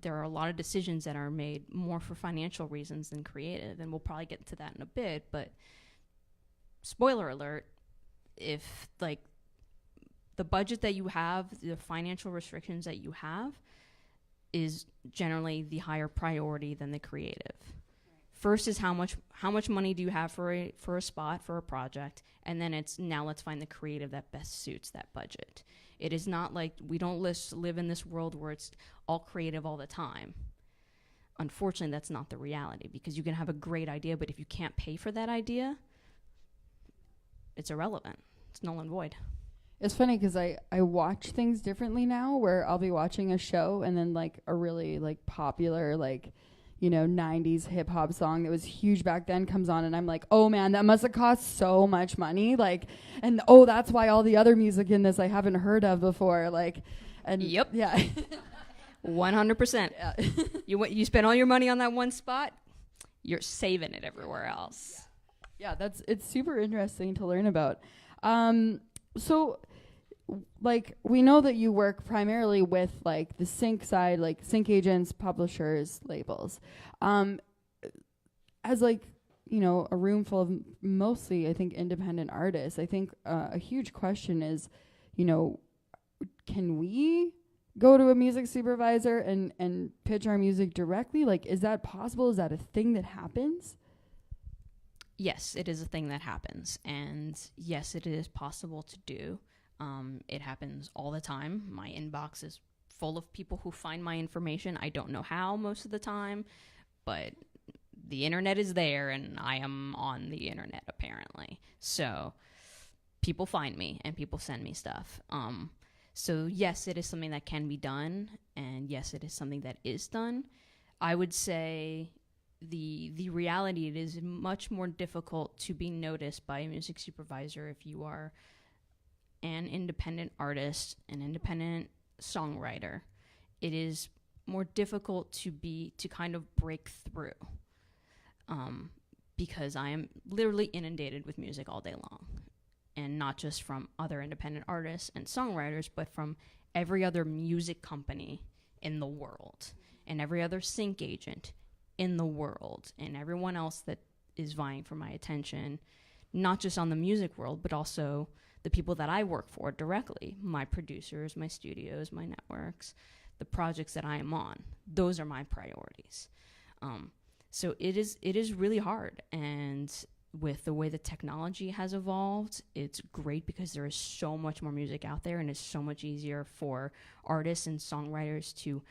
There are a lot of decisions that are made more for financial reasons than creative, and we'll probably get into that in a bit, but spoiler alert, if like the budget that you have, the financial restrictions that you have, is generally the higher priority than the creative. First is how much money do you have for a spot, for a project, and then it's now let's find the creative that best suits that budget. It is not like we don't live in this world where it's all creative all the time. Unfortunately, that's not the reality, because you can have a great idea, but if you can't pay for that idea, it's irrelevant. It's null and void. It's funny because I watch things differently now, where I'll be watching a show and then like a really like popular 90s hip hop song that was huge back then comes on, and I'm like, oh man, that must have cost so much money. And that's why all the other music in this I haven't heard of before. Yep. Yeah. 100%. Yeah. You spend all your money on that one spot, you're saving it everywhere else. Yeah, it's super interesting to learn about. So we know that you work primarily with like the sync side, like sync agents, publishers, labels. As a room full of mostly, I think, independent artists, I think a huge question is, can we go to a music supervisor and pitch our music directly? Like, is that possible? Is that a thing that happens? Yes, it is a thing that happens. And yes, it is possible to do. It happens all the time. My inbox is full of people who find my information. I don't know how most of the time, but the internet is there, and I am on the internet apparently. So people find me and people send me stuff. So yes, it is something that can be done, and yes, it is something that is done. I would say the reality, it is much more difficult to be noticed by a music supervisor if you are an independent artist, an independent songwriter. It is more difficult to kind of break through, because I am literally inundated with music all day long. and not just from other independent artists and songwriters, but from every other music company in the world and every other sync agent in the world and everyone else that is vying for my attention, not just on the music world, but also the people that I work for directly, my producers, my studios, my networks, the projects that I am on. Those are my priorities. So it is really hard. And with the way the technology has evolved, it's great because there is so much more music out there, and it's so much easier for artists and songwriters to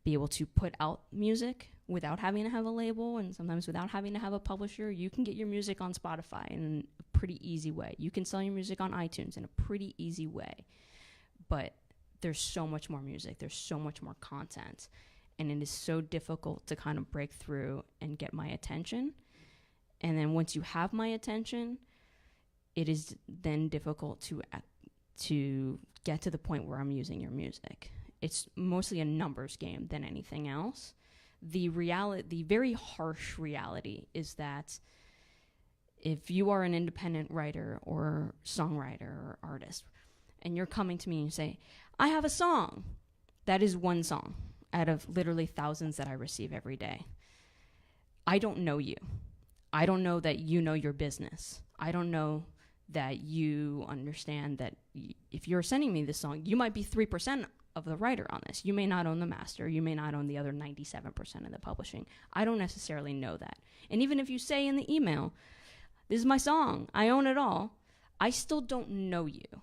be able to put out music without having to have a label, and sometimes without having to have a publisher. You can get your music on Spotify in a pretty easy way. You can sell your music on iTunes in a pretty easy way. But there's so much more music. There's so much more content. And it is so difficult to kind of break through and get my attention. And then once you have my attention, it is then difficult to get to the point where I'm using your music. It's mostly a numbers game than anything else. The very harsh reality is that if you are an independent writer or songwriter or artist, and you're coming to me and you say, I have a song, that is one song out of literally thousands that I receive every day. I don't know you. I don't know that you know your business. I don't know that you understand that if you're sending me this song, you might be 3% of the writer on this. You may not own the master. You may not own the other 97% of the publishing. I don't necessarily know that. And even if you say in the email, this is my song, I own it all, I still don't know you.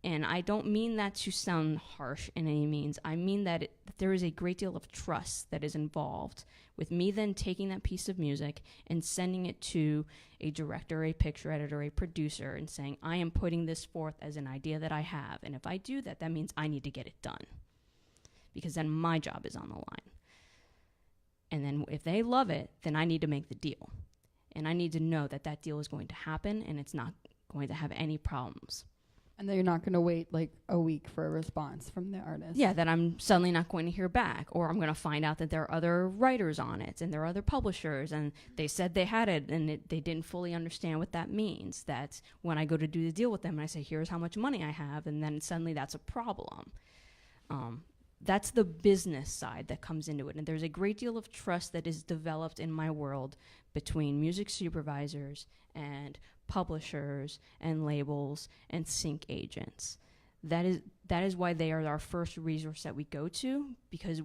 And I don't mean that to sound harsh in any means. I mean that there is a great deal of trust that is involved with me then taking that piece of music and sending it to a director, a picture editor, a producer, and saying, I am putting this forth as an idea that I have. And if I do that, that means I need to get it done. Because then my job is on the line. And then if they love it, then I need to make the deal. And I need to know that that deal is going to happen and it's not going to have any problems. And that you're not going to wait like a week for a response from the artist. Yeah, that I'm suddenly not going to hear back, or I'm going to find out that there are other writers on it and there are other publishers and they said they had it and they didn't fully understand what that means. That when I go to do the deal with them and I say, here's how much money I have, and then suddenly that's a problem. That's the business side that comes into it. And there's a great deal of trust that is developed in my world between music supervisors and publishers and labels and sync agents. That is why they are our first resource that we go to, because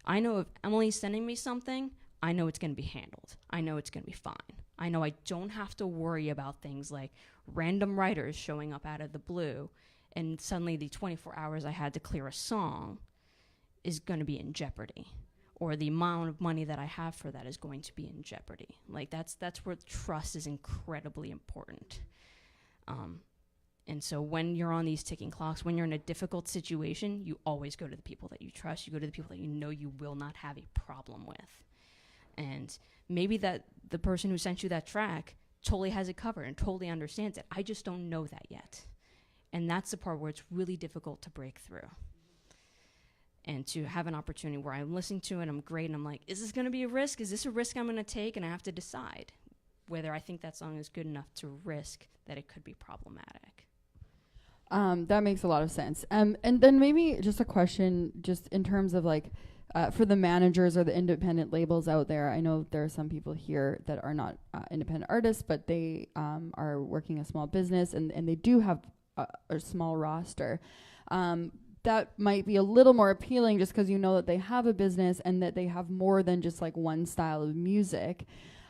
I know if Emily's sending me something, I know it's going to be handled. I know it's going to be fine. I know I don't have to worry about things like random writers showing up out of the blue and suddenly the 24 hours I had to clear a song is going to be in jeopardy, or the amount of money that I have for that is going to be in jeopardy. Like that's where trust is incredibly important. And so when you're on these ticking clocks, when you're in a difficult situation, you always go to the people that you trust. You go to the people that you know you will not have a problem with. And maybe that the person who sent you that track totally has it covered and totally understands it. I just don't know that yet. And that's the part where it's really difficult to break through. And to have an opportunity where I'm listening to it, I'm great, and I'm like, is this going to be a risk? Is this a risk I'm going to take? And I have to decide whether I think that song is good enough to risk that it could be problematic. That makes a lot of sense. And then maybe just a question, just in terms of like, for the managers or the independent labels out there. I know there are some people here that are not independent artists, but they are working a small business, and they do have a small roster. That might be a little more appealing just because you know that they have a business and that they have more than just like one style of music.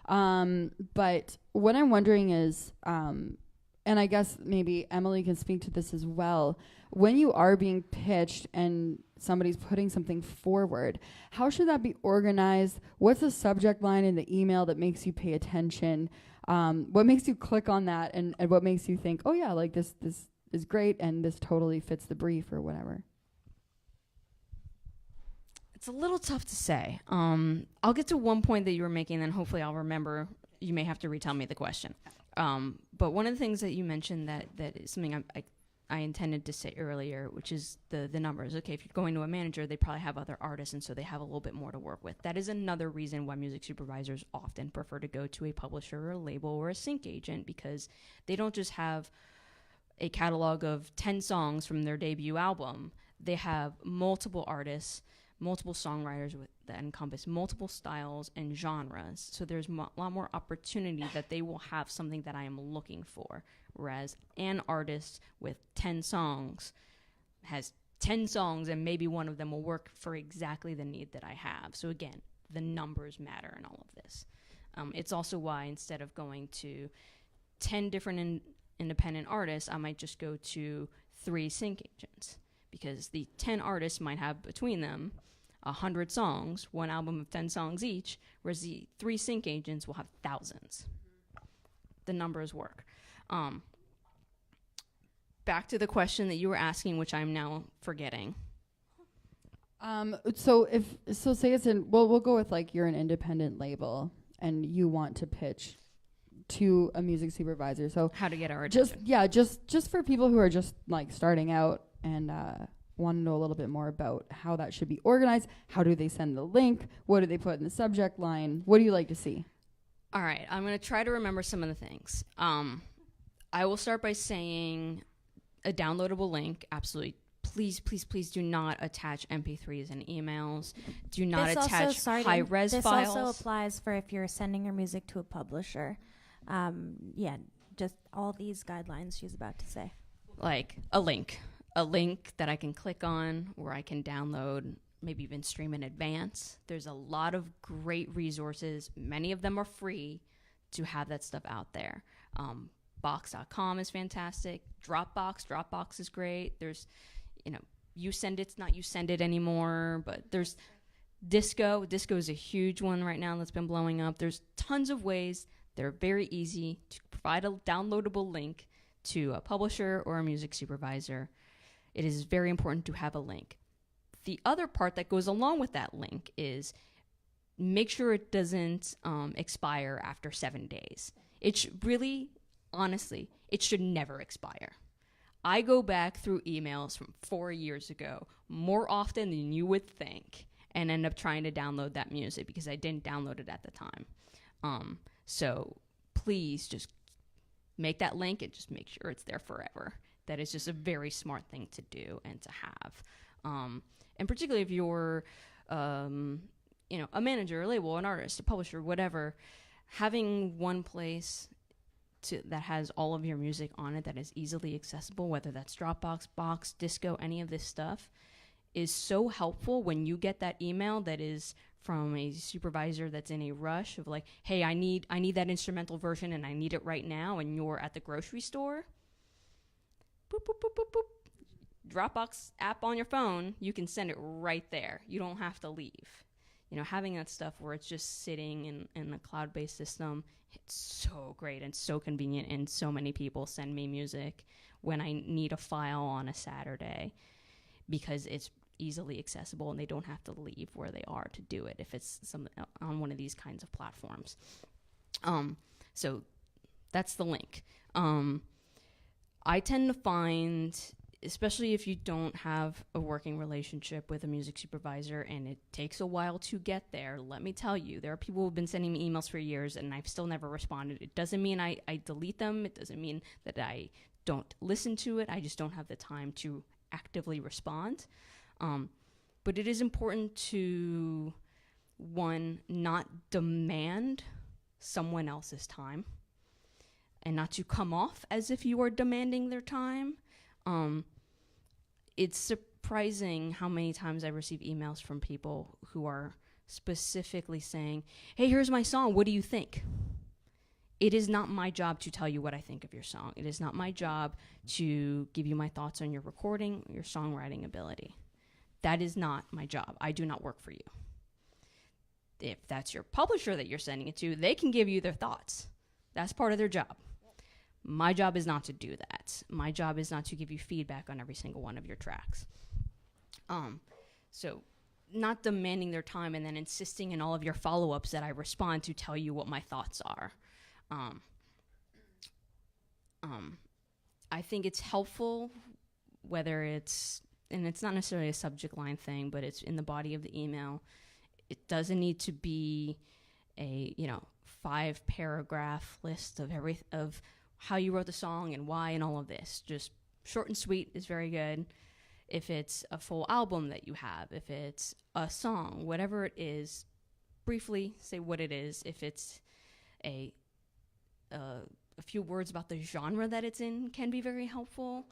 But what I'm wondering is, and I guess maybe Emily can speak to this as well, when you are being pitched and somebody's putting something forward, how should that be organized? What's the subject line in the email that makes you pay attention? What makes you click on that, and what makes you think, oh yeah, like this is great and this totally fits the brief or whatever? It's a little tough to say. I'll get to one point that you were making, and then hopefully I'll remember. You may have to retell me the question. But one of the things that you mentioned that is something I intended to say earlier, which is the numbers. Okay, if you're going to a manager, they probably have other artists, and so they have a little bit more to work with. That is another reason why music supervisors often prefer to go to a publisher or a label or a sync agent, because they don't just have a catalog of 10 songs from their debut album. They have multiple artists, multiple songwriters that encompass multiple styles and genres. So there's a lot more opportunity that they will have something that I am looking for. Whereas an artist with 10 songs has 10 songs, and maybe one of them will work for exactly the need that I have. So again, the numbers matter in all of this. It's also why instead of going to 10 different independent artists, I might just go to 3 sync agents, because the 10 artists might have between them 100 songs, one album of 10 songs each, whereas the 3 sync agents will have thousands. The numbers work. Back to the question that you were asking, which I'm now forgetting. So say it's we'll go with like you're an independent label and you want to pitch to a music supervisor. So how to get our attention. Just for people who are just like starting out and want to know a little bit more about how that should be organized. How do they send the link? What do they put in the subject line? What do you like to see? All right, I'm going to try to remember some of the things. I will start by saying a downloadable link. Absolutely. Please, please, please do not attach MP3s and emails. Do not attach high-res files. This also applies for if you're sending your music to a publisher. Just all these guidelines she was about to say. Like a link that I can click on where I can download, maybe even stream in advance. There's a lot of great resources. Many of them are free to have that stuff out there. Box.com is fantastic. Dropbox is great. There's, you send it's not you send it anymore, but there's Disco. Disco is a huge one right now that's been blowing up. There's tons of ways. They're very easy to provide a downloadable link to a publisher or a music supervisor. It is very important to have a link. The other part that goes along with that link is make sure it doesn't expire after 7 days. Honestly, it should never expire. I go back through emails from 4 years ago more often than you would think and end up trying to download that music because I didn't download it at the time. So please just make that link and just make sure it's there forever. That is just a very smart thing to do and to have. And particularly if you're, a manager, a label, an artist, a publisher, whatever, having one place that has all of your music on it that is easily accessible, whether that's Dropbox, Box, Disco, any of this stuff, is so helpful when you get that email that is from a supervisor that's in a rush of like, hey, I need that instrumental version and I need it right now, and you're at the grocery store. Boop, boop, boop, boop, boop. Dropbox app on your phone, you can send it right there. You don't have to leave. Having that stuff where it's just sitting in a cloud-based system, it's so great and so convenient, and so many people send me music when I need a file on a Saturday because it's easily accessible and they don't have to leave where they are to do it if it's on one of these kinds of platforms. So that's the link. I tend to find, especially if you don't have a working relationship with a music supervisor and it takes a while to get there, let me tell you, there are people who have been sending me emails for years and I've still never responded. It doesn't mean I delete them. It doesn't mean that I don't listen to it. I just don't have the time to actively respond. But it is important to, one, not demand someone else's time and not to come off as if you are demanding their time. It's surprising how many times I receive emails from people who are specifically saying, hey, here's my song, what do you think? It is not my job to tell you what I think of your song. It is not my job to give you my thoughts on your recording, your songwriting ability. That is not my job. I do not work for you. If that's your publisher that you're sending it to, they can give you their thoughts. That's part of their job. My job is not to do that. My job is not to give you feedback on every single one of your tracks. So not demanding their time and then insisting in all of your follow-ups that I respond to tell you what my thoughts are. I think it's helpful whether it's, and it's not necessarily a subject line thing, but it's in the body of the email. It doesn't need to be a 5-paragraph list of how you wrote the song and why and all of this. Just short and sweet is very good. If it's a full album that you have, if it's a song, whatever it is, briefly say what it is. If it's a few words about the genre that it's in can be very helpful.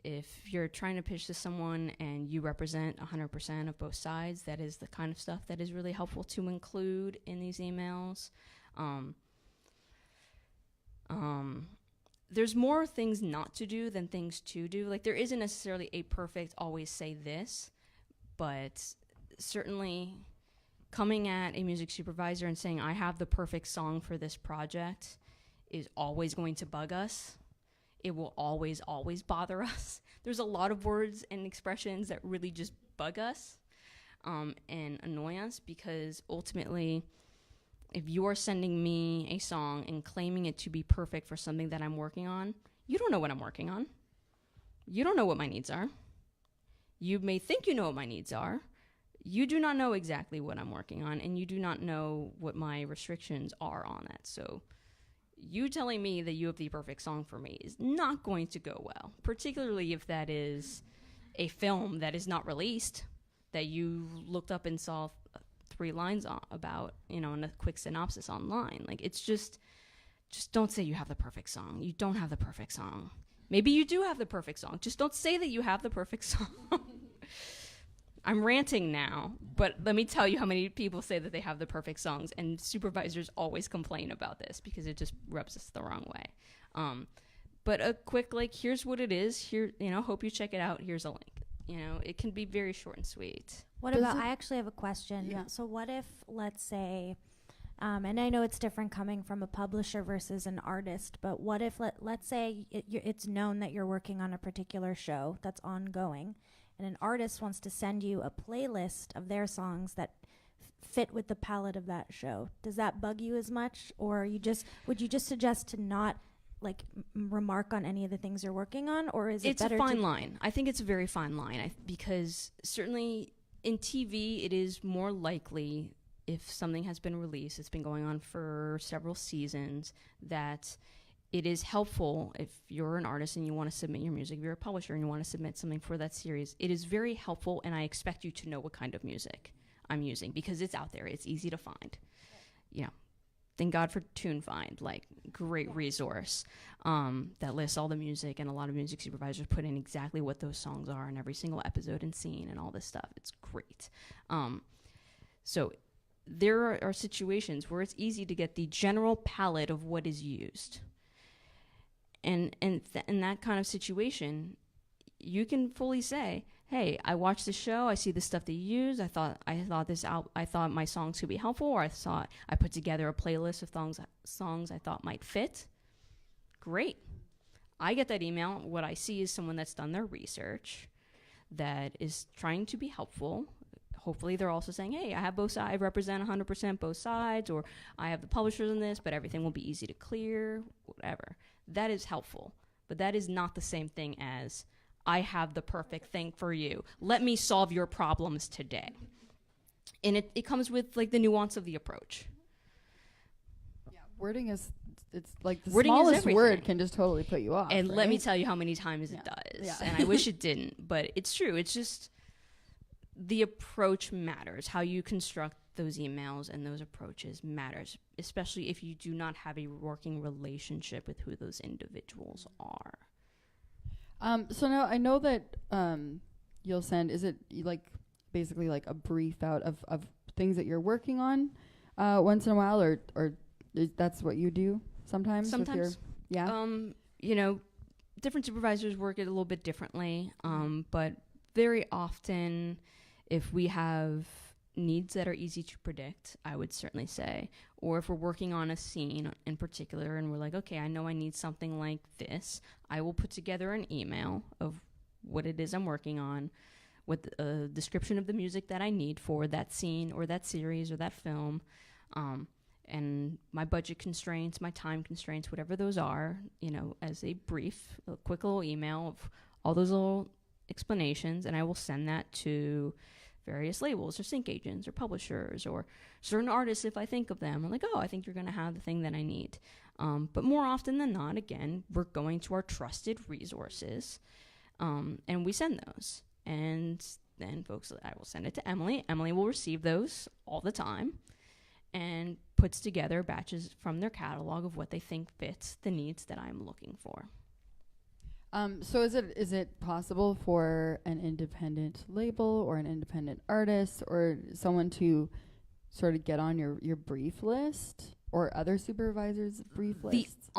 If you're trying to pitch to someone and you represent 100% of both sides, that is the kind of stuff that is really helpful to include in these emails. There's more things not to do than things to do. Like, there isn't necessarily a perfect always say this, but certainly coming at a music supervisor and saying, I have the perfect song for this project is always going to bug us. It will always, always bother us. There's a lot of words and expressions that really just bug us and annoy us, because ultimately, if you're sending me a song and claiming it to be perfect for something that I'm working on, you don't know what I'm working on. You don't know what my needs are. You may think you know what my needs are. You do not know exactly what I'm working on, and you do not know what my restrictions are on that. So you telling me that you have the perfect song for me is not going to go well, particularly if that is a film that is not released, that you looked up and saw 3 lines about, in a quick synopsis online. Like, it's just don't say you have the perfect song. You don't have the perfect song. Maybe you do have the perfect song. Just don't say that you have the perfect song. I'm ranting now, but let me tell you how many people say that they have the perfect songs, and supervisors always complain about this because it just rubs us the wrong way. But a quick, here's what it is. Here, hope you check it out. Here's a link. It can be very short and sweet. What about, I actually have a question. Yeah. So what if, let's say, and I know it's different coming from a publisher versus an artist, but what if, let's say it's known that you're working on a particular show that's ongoing, and an artist wants to send you a playlist of their songs that fit with the palette of that show. Does that bug you as much, or would you just suggest to not remark on any of the things you're working on, or is it better? It's a fine line. I think it's a very fine line, because certainly in TV, it is more likely, if something has been released, it's been going on for several seasons, that it is helpful if you're an artist and you want to submit your music, if you're a publisher and you want to submit something for that series. It is very helpful, and I expect you to know what kind of music I'm using, because it's out there. It's easy to find. Thank God for TuneFind, great resource that lists all the music, and a lot of music supervisors put in exactly what those songs are in every single episode and scene and all this stuff. It's great. So there are situations where it's easy to get the general palette of what is used. And in that kind of situation, you can fully say, hey, I watched the show, I see the stuff that you use, I thought my songs could be helpful, or I put together a playlist of songs I thought might fit. Great. I get that email. What I see is someone that's done their research, that is trying to be helpful. Hopefully they're also saying, hey, I have both sides, I represent 100% both sides, or I have the publishers in this, but everything will be easy to clear, whatever. That is helpful, but that is not the same thing as, I have the perfect thing for you. Let me solve your problems today. And it comes with the nuance of the approach. Yeah, wording is, it's the wording smallest word can just totally put you off. And right? let me tell you how many times it does. Yeah. And I wish it didn't, but it's true. It's just, the approach matters. How you construct those emails and those approaches matters, especially if you do not have a working relationship with who those individuals are. So now I know that you'll send, is it basically a brief out of things that you're working on once in a while, or that's what you do sometimes? Sometimes. Different supervisors work it a little bit differently, but very often, if we have needs that are easy to predict, I would certainly say, or if we're working on a scene in particular and we're like, okay, I know I need something like this, I will put together an email of what it is I'm working on, with a description of the music that I need for that scene or that series or that film, and and my budget constraints, my time constraints, whatever those are, as a brief, a quick little email of all those little explanations, and I will send that to various labels or sync agents or publishers or certain artists if I think of them. I'm like, oh, I think you're going to have the thing that I need. But more often than not, again, we're going to our trusted resources, and we send those. And then I will send it to Emily. Emily will receive those all the time and puts together batches from their catalog of what they think fits the needs that I'm looking for. So is it possible for an independent label or an independent artist or someone to sort of get on your brief list or other supervisors' brief lists?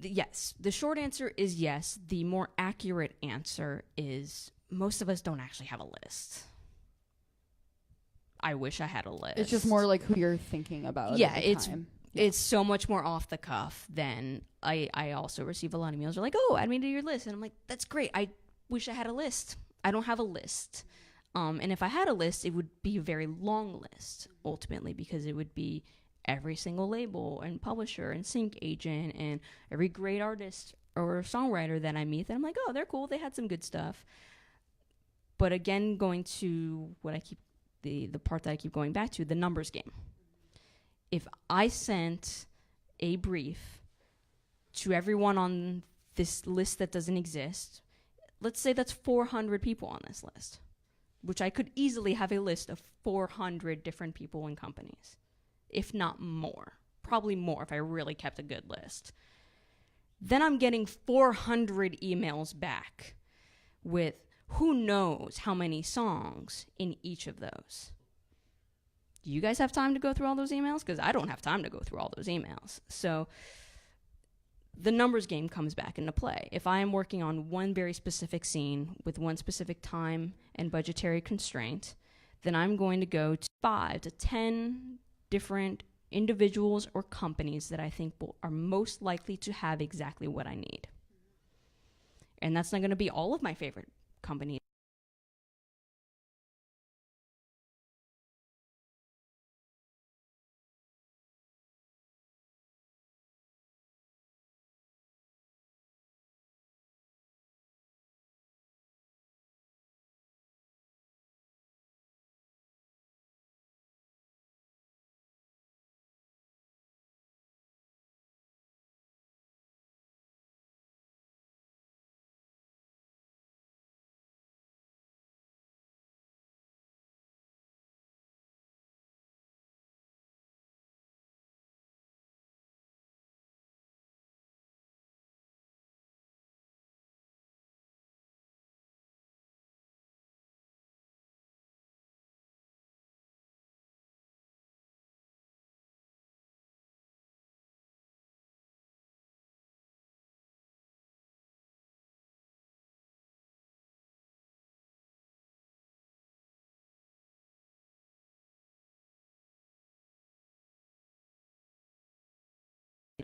Yes. The short answer is yes. The more accurate answer is most of us don't actually have a list. I wish I had a list. It's just more like who you're thinking about. Yeah, at the time. It's so much more off the cuff than I also receive a lot of emails. They're like, oh, add me to your list. And I'm like, that's great. I wish I had a list. I don't have a list. And if I had a list, it would be a very long list, ultimately, because it would be every single label and publisher and sync agent and every great artist or songwriter that I meet that I'm like, oh, they're cool. They had some good stuff. But again, going to what I keep, the part that I keep going back to, the numbers game. If I sent a brief to everyone on this list that doesn't exist, let's say that's 400 people on this list, which I could easily have a list of 400 different people and companies, if not more, probably more if I really kept a good list. Then I'm getting 400 emails back with who knows how many songs in each of those. Do you guys have time to go through all those emails? Because I don't have time to go through all those emails. So the numbers game comes back into play. If I am working on one very specific scene with one specific time and budgetary constraint, then I'm going to go to 5 to 10 different individuals or companies that I think are most likely to have exactly what I need. And that's not going to be all of my favorite companies.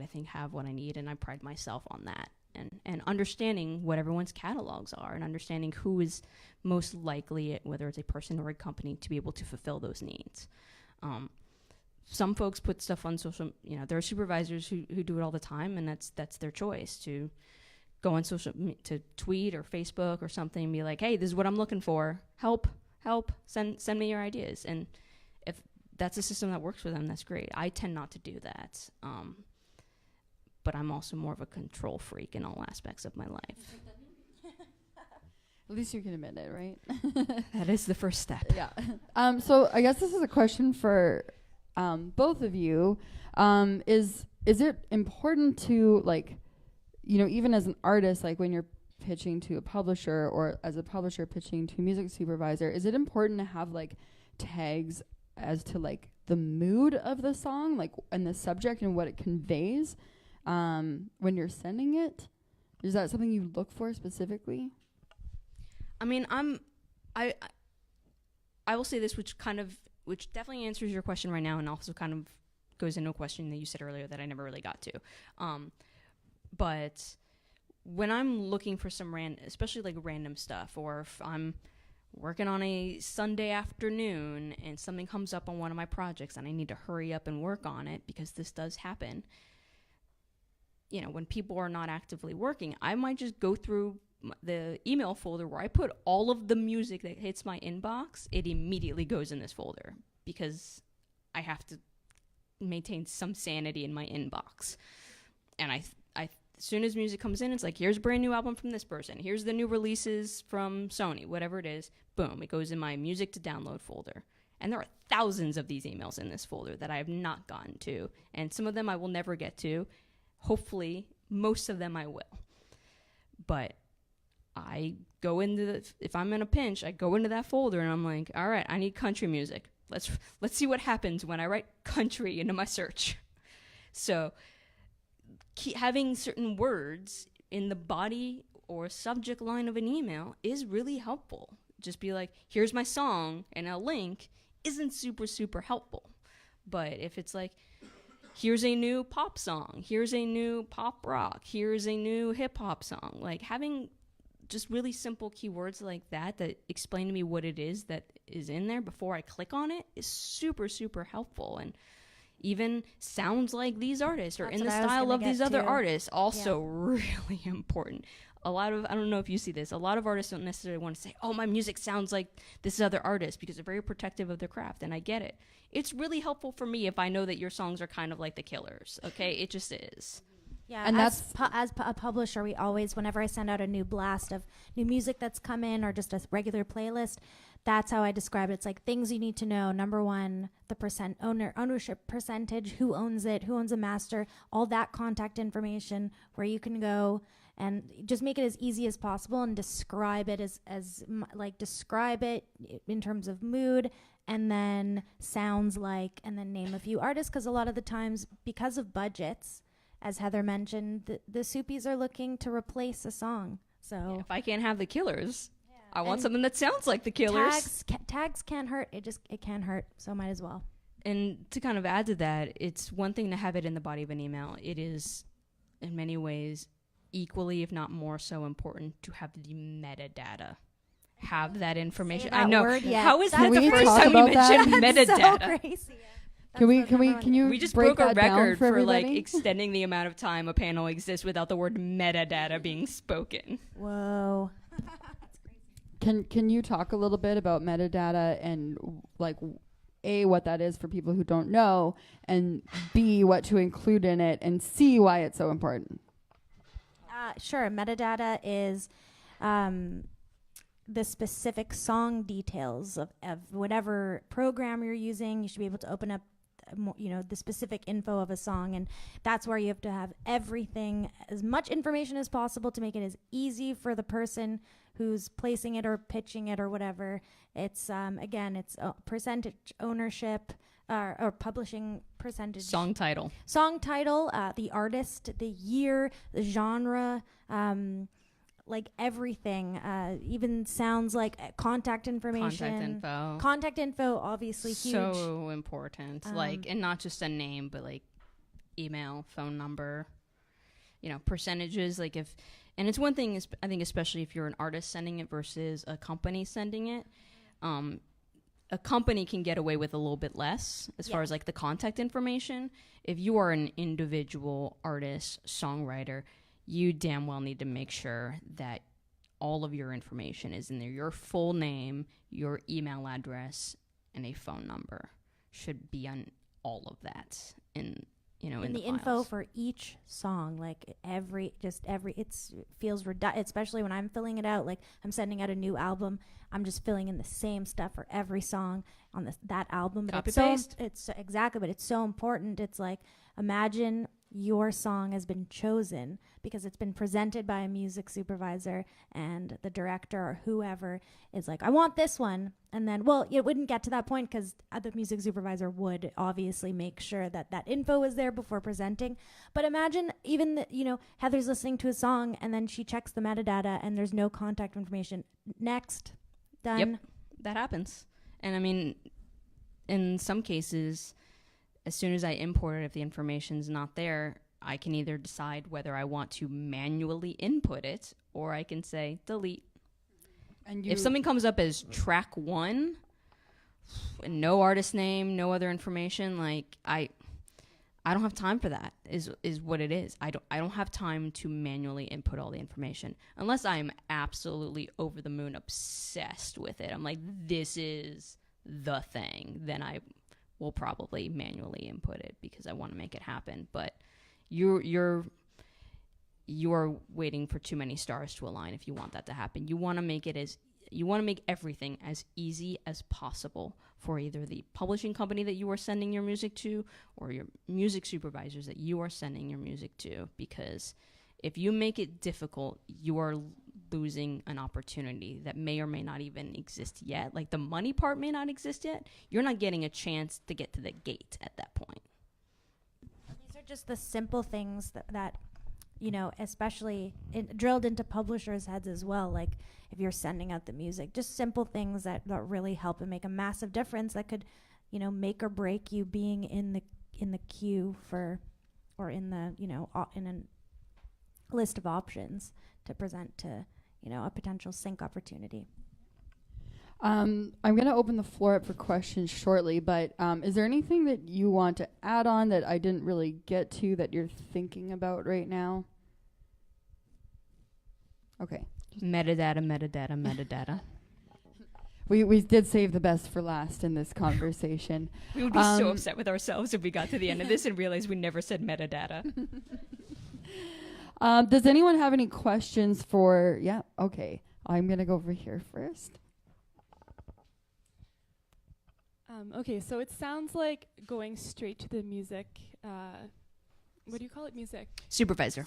I think have what I need, and I pride myself on that. And understanding what everyone's catalogs are and understanding who is most likely, whether it's a person or a company, to be able to fulfill those needs. Some folks put stuff on social, there are supervisors who do it all the time, and that's their choice to go on to tweet or Facebook or something and be like, hey, this is what I'm looking for. Help, send me your ideas. And if that's a system that works for them, that's great. I tend not to do that. But I'm also more of a control freak in all aspects of my life. At least you can admit it, right? That is the first step. Yeah. So I guess this is a question for both of you. Is it important to, even as an artist, like when you're pitching to a publisher or as a publisher pitching to a music supervisor, is it important to have tags as to the mood of the song, and the subject and what it conveys? When you're sending it, is that something you look for specifically? I mean, I will say this, which definitely answers your question right now, and also kind of goes into a question that you said earlier that I never really got to. But when I'm looking for some especially random stuff, or if I'm working on a Sunday afternoon and something comes up on one of my projects and I need to hurry up and work on it because this does happen. You know, when people are not actively working, I might just go through the email folder where I put all of the music that hits my inbox. It immediately goes in this folder because I have to maintain some sanity in my inbox. And I as soon as music comes in, it's like, here's a brand new album from this person. Here's the new releases from Sony, whatever it is. Boom, it goes in my music to download folder. And there are thousands of these emails in this folder that I have not gotten to. And some of them I will never get to. Hopefully, most of them I will. But I go into if I'm in a pinch, I go into that folder and I'm like, all right, I need country music. Let's see what happens when I write country into my search. So having certain words in the body or subject line of an email is really helpful. Just be like, here's my song and a link isn't super, super helpful. But if it's like, here's a new pop song, here's a new pop rock, here's a new hip hop song, like having just really simple keywords like that explain to me what it is that is in there before I click on it is super, super helpful. And even sounds like these artists or in the style of these other artists, also really important. A lot of, I don't know if you see this, a lot of artists don't necessarily want to say, oh, my music sounds like this other artist because they're very protective of their craft, and I get it. It's really helpful for me if I know that your songs are kind of like the Killers, okay? It just is. Yeah, and as a publisher, we always, whenever I send out a new blast of new music that's come in or just a regular playlist, that's how I describe it. It's like things you need to know. Number one, the ownership percentage, who owns it, who owns a master, all that contact information, where you can go and just make it as easy as possible and describe it describe it in terms of mood, and then sounds like, and then name a few artists, because a lot of the times, because of budgets, as Heather mentioned, the Soupies are looking to replace a song. So if I can't have the Killers, I want something that sounds like the Killers. Tags can't hurt. It can't hurt. So might as well. And to kind of add to that, it's one thing to have it in the body of an email. It is, in many ways, equally, if not more so important to have the metadata. Have that information. I know. How is that the first time you mentioned metadata? So crazy. Can you we just break broke a that down record for like everybody? extending the amount of time a panel exists without the word metadata being spoken. Whoa. Can you talk a little bit about metadata and like A, what that is for people who don't know, and B, what to include in it, and C, why it's so important? Sure. Metadata is the specific song details of whatever program you're using. You should be able to open up the specific info of a song, and that's where you have to have everything, as much information as possible, to make it as easy for the person who's placing it or pitching it or whatever. It's it's percentage ownership or publishing percentage. Song title, the artist, the year, the genre, like everything, even sounds like contact information. Contact info, obviously huge. So important. And not just a name, but like email, phone number, percentages. And it's one thing, I think, especially if you're an artist sending it versus a company sending it. A company can get away with a little bit less as far as like the contact information. If you are an individual artist, songwriter, you damn well need to make sure that all of your information is in there. Your full name, your email address, and a phone number should be on all of that in the info for each song. Like it feels redundant, especially when I'm filling it out. Like I'm sending out a new album, I'm just filling in the same stuff for every song on that album. But Copy paste. It's exactly, but it's so important. It's like, imagine your song has been chosen because it's been presented by a music supervisor, and the director or whoever is like, I want this one. And then, it wouldn't get to that point because the music supervisor would obviously make sure that that info is there before presenting. But imagine even Heather's listening to a song and then she checks the metadata and there's no contact information. Next. Done. Yep, that happens. And I mean, in some cases, as soon as I import it, if the information's not there, I can either decide whether I want to manually input it or I can say delete. And if something comes up as track 1, and no artist name, no other information, like I don't have time for that. Is what it is. I don't have time to manually input all the information unless I'm absolutely over the moon obsessed with it. I'm like, this is the thing. Then I will probably manually input it because I want to make it happen. But you're waiting for too many stars to align if you want that to happen. You want to make everything as easy as possible for either the publishing company that you are sending your music to or your music supervisors that you are sending your music to, because if you make it difficult, you are losing an opportunity that may or may not even exist yet. Like the money part may not exist yet. You're not getting a chance to get to the gate at that point. These are just the simple things that you know, especially drilled into publishers' heads as well. Like if you're sending out the music, just simple things that really help and make a massive difference that could, you know, make or break you being in the queue for, or in the, you know, in a list of options to present to, you know, a potential sync opportunity. I'm going to open the floor up for questions shortly, but is there anything that you want to add on that I didn't really get to that you're thinking about right now? Okay. Metadata. We did save the best for last in this conversation. We would be so upset with ourselves if we got to the end of this and realized we never said metadata. Does anyone have any questions for... Yeah, okay. I'm going to go over here first. Okay, so it sounds like going straight to the music, what do you call it, music? Supervisor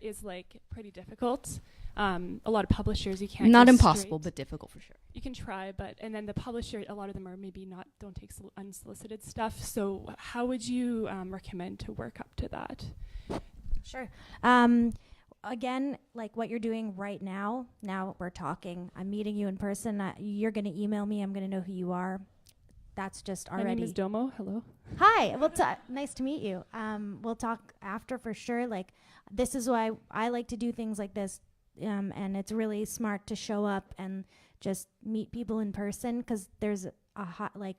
is like pretty difficult. A lot of publishers, you can't not go impossible, straight. but difficult for sure. You can try, and then the publisher, a lot of them are maybe don't take unsolicited stuff. So how would you recommend to work up to that? Sure. Again, like what you're doing right now we're talking, I'm meeting you in person, you're going to email me, I'm going to know who you are. That's just already. My name is Domo. Hello. Hi. Nice to meet you. We'll talk after for sure. Like, this is why I like to do things like this, and it's really smart to show up and just meet people in person, because there's a hot, like,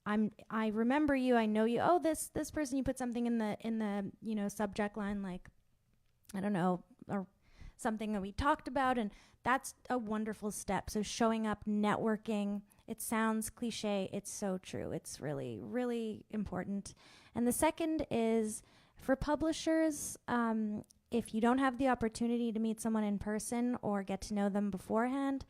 I remember you. I know you. Oh, this person. You put something in the you know, subject line, like, I don't know, or something that we talked about, and that's a wonderful step. So showing up, networking. It sounds cliche. It's so true. It's really, really important. And the second is for publishers, if you don't have the opportunity to meet someone in person or get to know them beforehand,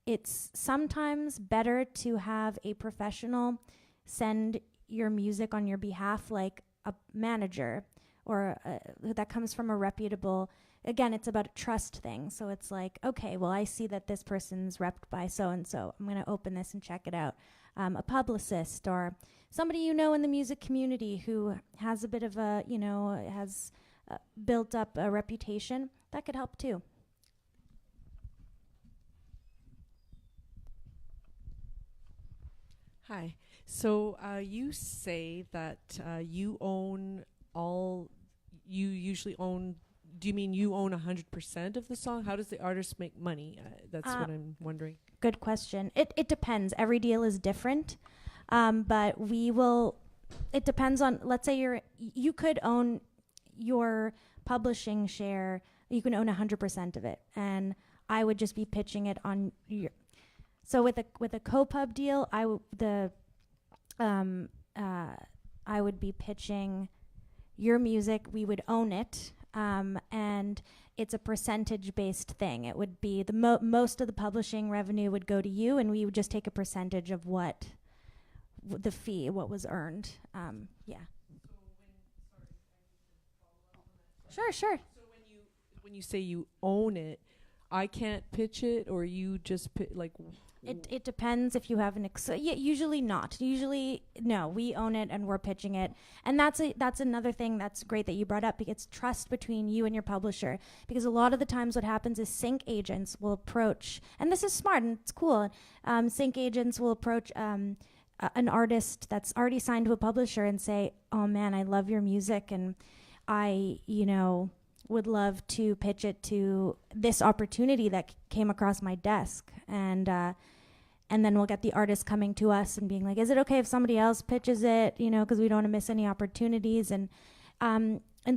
it's sometimes better to have a professional send your music on your behalf, like a manager or that comes from a reputable. Again, it's about a trust thing. So it's like, okay, well, I see that this person's repped by so-and-so. I'm going to open this and check it out. A publicist or somebody you know in the music community who has a bit of a, you know, has built up a reputation, that could help too. Hi. So you say that you usually own. Do you mean you own 100% of the song? How does the artist make money? That's what I'm wondering. Good question. It depends. Every deal is different, but it depends on. Let's say you could own your publishing share. You can own 100% of it, and I would just be pitching it on your. So with a co-pub deal, I would be pitching your music. We would own it. And it's a percentage-based thing. It would be most of the publishing revenue would go to you, and we would just take a percentage of what the fee, what was earned. Yeah. Sure. So when you say you own it, I can't pitch it, or you just like. It depends if you have usually not. Usually, no, we own it and we're pitching it. And that's another thing that's great that you brought up, because it's trust between you and your publisher. Because a lot of the times what happens is sync agents will approach, and this is smart and it's cool, sync agents will approach an artist that's already signed to a publisher and say, oh man, I love your music, and I, you know, would love to pitch it to this opportunity that came across my desk. And then we'll get the artist coming to us and being like, is it okay if somebody else pitches it? You know, because we don't want to miss any opportunities. And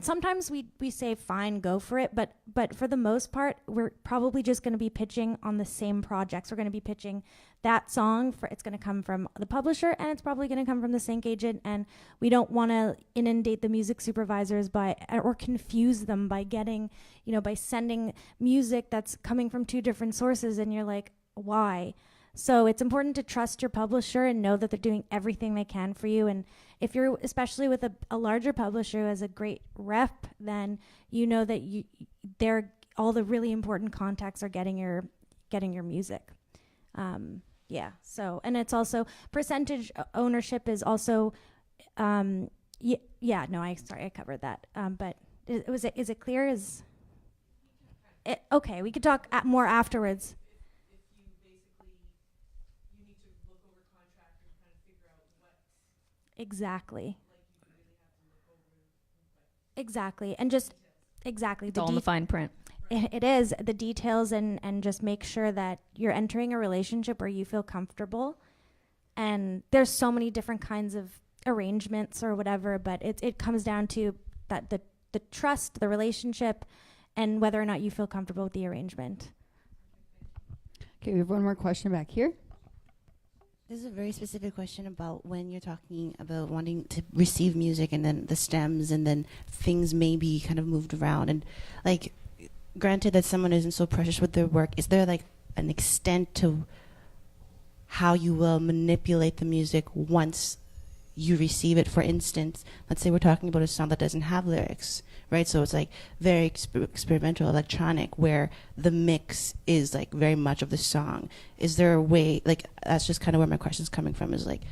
sometimes we say, fine, go for it. But for the most part, we're probably just going to be pitching on the same projects. We're going to be pitching that song. It's going to come from the publisher, and it's probably going to come from the sync agent. And we don't want to inundate the music supervisors or confuse them by by sending music that's coming from two different sources. And you're like, why? So it's important to trust your publisher and know that they're doing everything they can for you. And if you're, especially with a larger publisher who has a great rep, then you know that they're all the really important contacts are getting your music. So, and it's also percentage ownership is also, I covered that. But is it clear? Okay, we could talk more afterwards. Exactly. And just exactly. It's all in the fine print. It is the details and just make sure that you're entering a relationship where you feel comfortable. And there's so many different kinds of arrangements or whatever, but it comes down to that the trust, the relationship, and whether or not you feel comfortable with the arrangement. Okay, we have one more question back here. This is a very specific question about when you're talking about wanting to receive music and then the stems and then things may be kind of moved around. And like, granted that someone isn't so precious with their work, is there like an extent to how you will manipulate the music once you receive it? For instance, let's say we're talking about a song that doesn't have lyrics, right? So it's like very experimental, electronic, where the mix is like very much of the song. Is there a way, like, that's just kind of where my question's coming from, is like,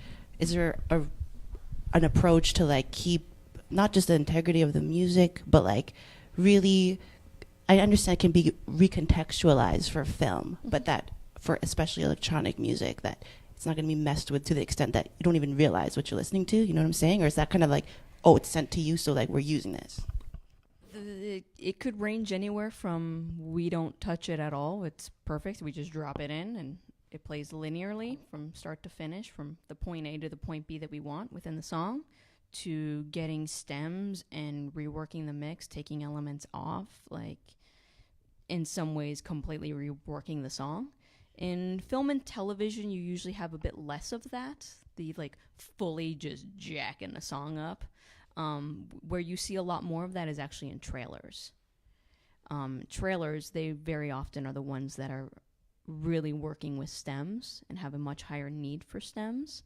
is there an approach to like keep not just the integrity of the music, but like really, I understand it can be recontextualized for film, but that for especially electronic music, that it's not going to be messed with to the extent that you don't even realize what you're listening to, you know what I'm saying? Or is that kind of like, oh, it's sent to you, so like we're using this? It could range anywhere from we don't touch it at all, it's perfect, we just drop it in and it plays linearly from start to finish, from the point A to the point B that we want within the song, to getting stems and reworking the mix, taking elements off, like in some ways completely reworking the song. In film and television, you usually have a bit less of that, the like fully just jacking the song up. Where you see a lot more of that is actually in trailers. Trailers, they very often are the ones that are really working with stems and have a much higher need for stems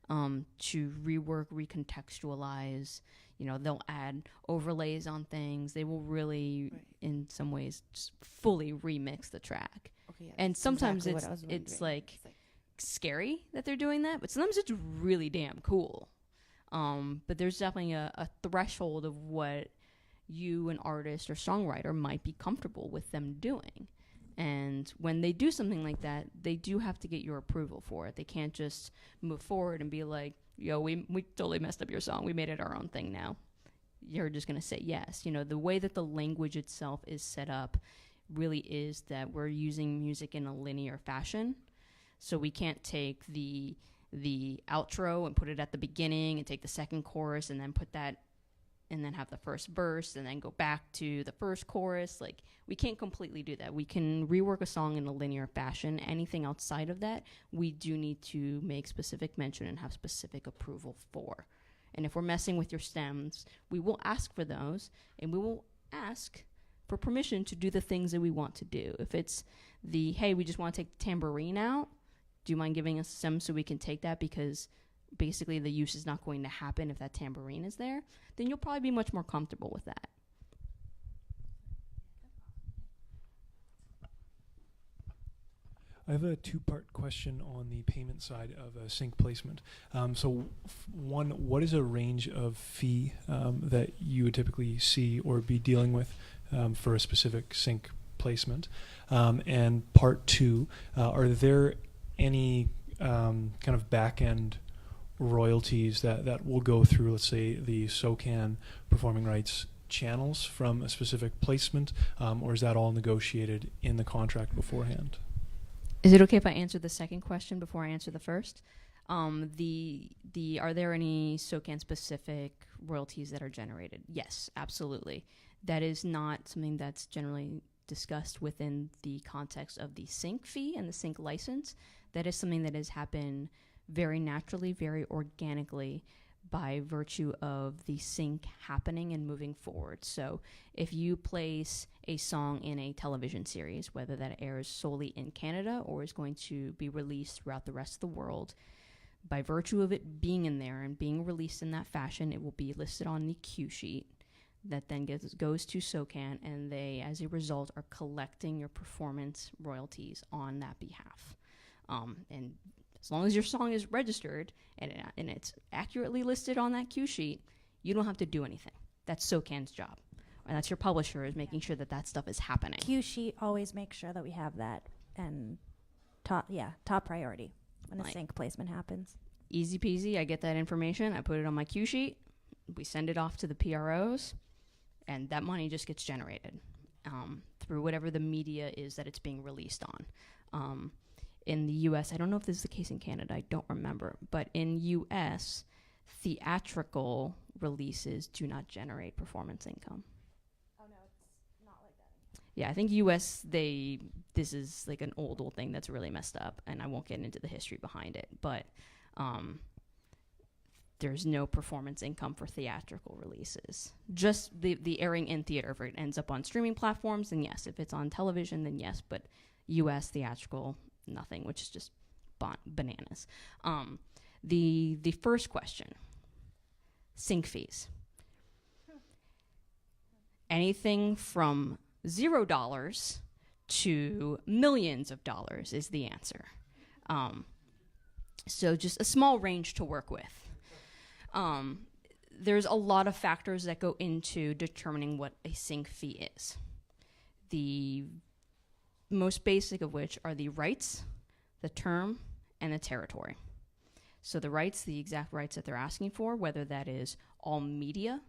to rework, recontextualize. You know, they'll add overlays on things. They will really, in some ways, just fully remix the track. Okay, yeah, and sometimes exactly it's like scary that they're doing that, but sometimes it's really damn cool. But there's definitely a threshold of what you, an artist or songwriter, might be comfortable with them doing. And when they do something like that, they do have to get your approval for it. They can't just move forward and be like, yo, we totally messed up your song. We made it our own thing now. You're just going to say yes. You know, the way that the language itself is set up really is that we're using music in a linear fashion. So we can't take the outro and put it at the beginning and take the second chorus and then put that and then have the first verse and then go back to the first chorus. Like, we can't completely do that. We can rework a song in a linear fashion. Anything outside of that, we do need to make specific mention and have specific approval for. And if we're messing with your stems, we will ask for those, and we will ask for permission to do the things that we want to do. If it's hey, we just want to take the tambourine out, do you mind giving us some so we can take that, because basically the use is not going to happen if that tambourine is there, then you'll probably be much more comfortable with that. I have a two-part question on the payment side of sync placement. One, what is a range of fee that you would typically see or be dealing with for a specific sync placement? And part two, are there any kind of back-end royalties that will go through, let's say, the SOCAN performing rights channels from a specific placement, or is that all negotiated in the contract beforehand? Is it okay if I answer the second question before I answer the first? Are there any SOCAN specific royalties that are generated? Yes, absolutely. That is not something that's generally discussed within the context of the sync fee and the sync license. That is something that has happened very naturally, very organically, by virtue of the sync happening and moving forward. So if you place a song in a television series, whether that airs solely in Canada or is going to be released throughout the rest of the world, by virtue of it being in there and being released in that fashion, it will be listed on the cue sheet that then goes to SOCAN, and they, as a result, are collecting your performance royalties on that behalf. And as long as your song is registered and it's accurately listed on that cue sheet, you don't have to do anything. That's SOCAN's job. And that's your publisher, is making sure that that stuff is happening. Cue sheet, always make sure that we have that, and top priority when a sync placement happens. Easy peasy. I get that information. I put it on my cue sheet. We send it off to the PROs, and that money just gets generated through whatever the media is that it's being released on. In the U.S., I don't know if this is the case in Canada, I don't remember, but in U.S., theatrical releases do not generate performance income. Oh, no, it's not like that. Yeah, I think U.S., this is like an old thing that's really messed up, and I won't get into the history behind it, but there's no performance income for theatrical releases. Just the airing in theater. If it ends up on streaming platforms, then yes. If it's on television, then yes. But U.S. theatrical, nothing, which is just bananas. The first question, sync fees. Anything from $0 to millions of dollars is the answer. So just a small range to work with. There's a lot of factors that go into determining what a sync fee is. The most basic of which are the rights, the term, and the territory. So the rights, the exact rights that they're asking for, whether that is all media,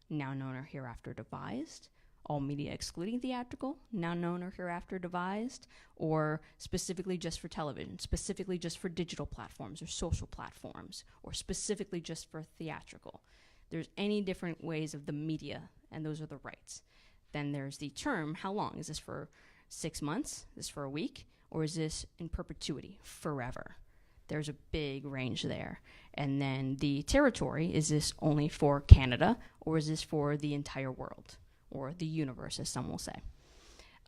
now known or hereafter devised, all media excluding theatrical, now known or hereafter devised, or specifically just for television, specifically just for digital platforms or social platforms, or specifically just for theatrical. There's any different ways of the media, and those are the rights. Then there's the term, how long? Is this for 6 months? Is this for a week? Or is this in perpetuity, forever? There's a big range there. And then the territory, is this only for Canada, or is this for the entire world, or the universe, as some will say?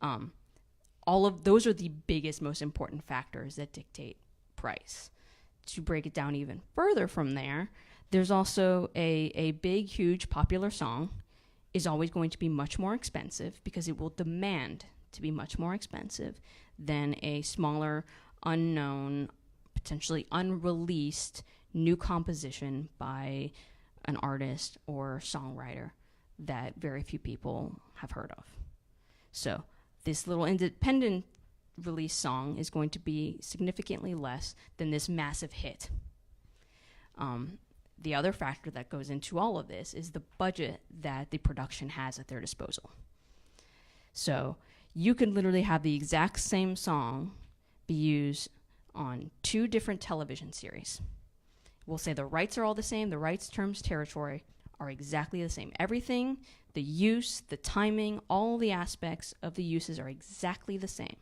All of those are the biggest, most important factors that dictate price. To break it down even further from there, there's also a big, huge, popular song is always going to be much more expensive because it will demand to be much more expensive than a smaller, unknown, potentially unreleased new composition by an artist or songwriter that very few people have heard of. So this little independent release song is going to be significantly less than this massive hit. The other factor that goes into all of this is the budget that the production has at their disposal. So you can literally have the exact same song be used on 2 different television series. We'll say the rights are all the same, the rights, terms, territory are exactly the same. Everything, the use, the timing, all the aspects of the uses are exactly the same.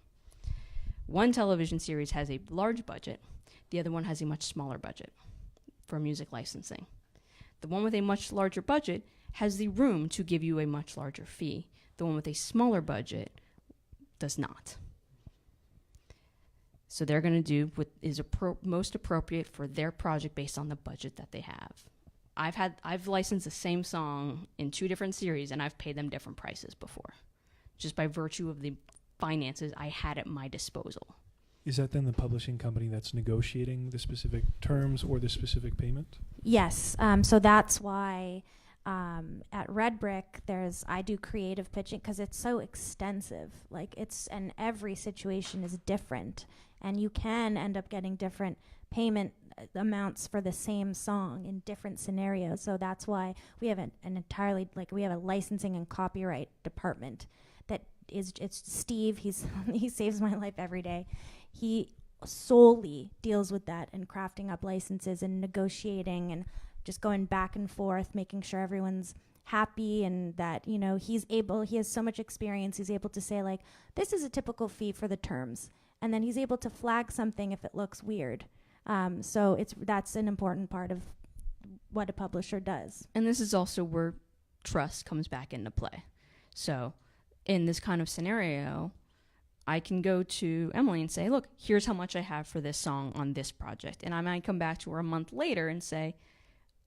One television series has a large budget, the other one has a much smaller budget for music licensing. The one with a much larger budget has the room to give you a much larger fee. The one with a smaller budget does not. So they're going to do what is most appropriate for their project based on the budget that they have. I've licensed the same song in 2 different series, and I've paid them different prices before, just by virtue of the finances I had at my disposal. Is that then the publishing company that's negotiating the specific terms or the specific payment? Yes. So that's why at Red Brick I do creative pitching because it's so extensive. And every situation is different, and you can end up getting different payment amounts for the same song in different scenarios. So that's why we have an entirely, like, we have a licensing and copyright department that is, it's Steve, he saves my life every day. He solely deals with that and crafting up licenses and negotiating and just going back and forth, making sure everyone's happy, and that, you know, he has so much experience, he's able to say, like, this is a typical fee for the terms, and then he's able to flag something if it looks weird. So that's an important part of what a publisher does. And this is also where trust comes back into play. So in this kind of scenario, I can go to Emily and say, look, here's how much I have for this song on this project. And I might come back to her a month later and say,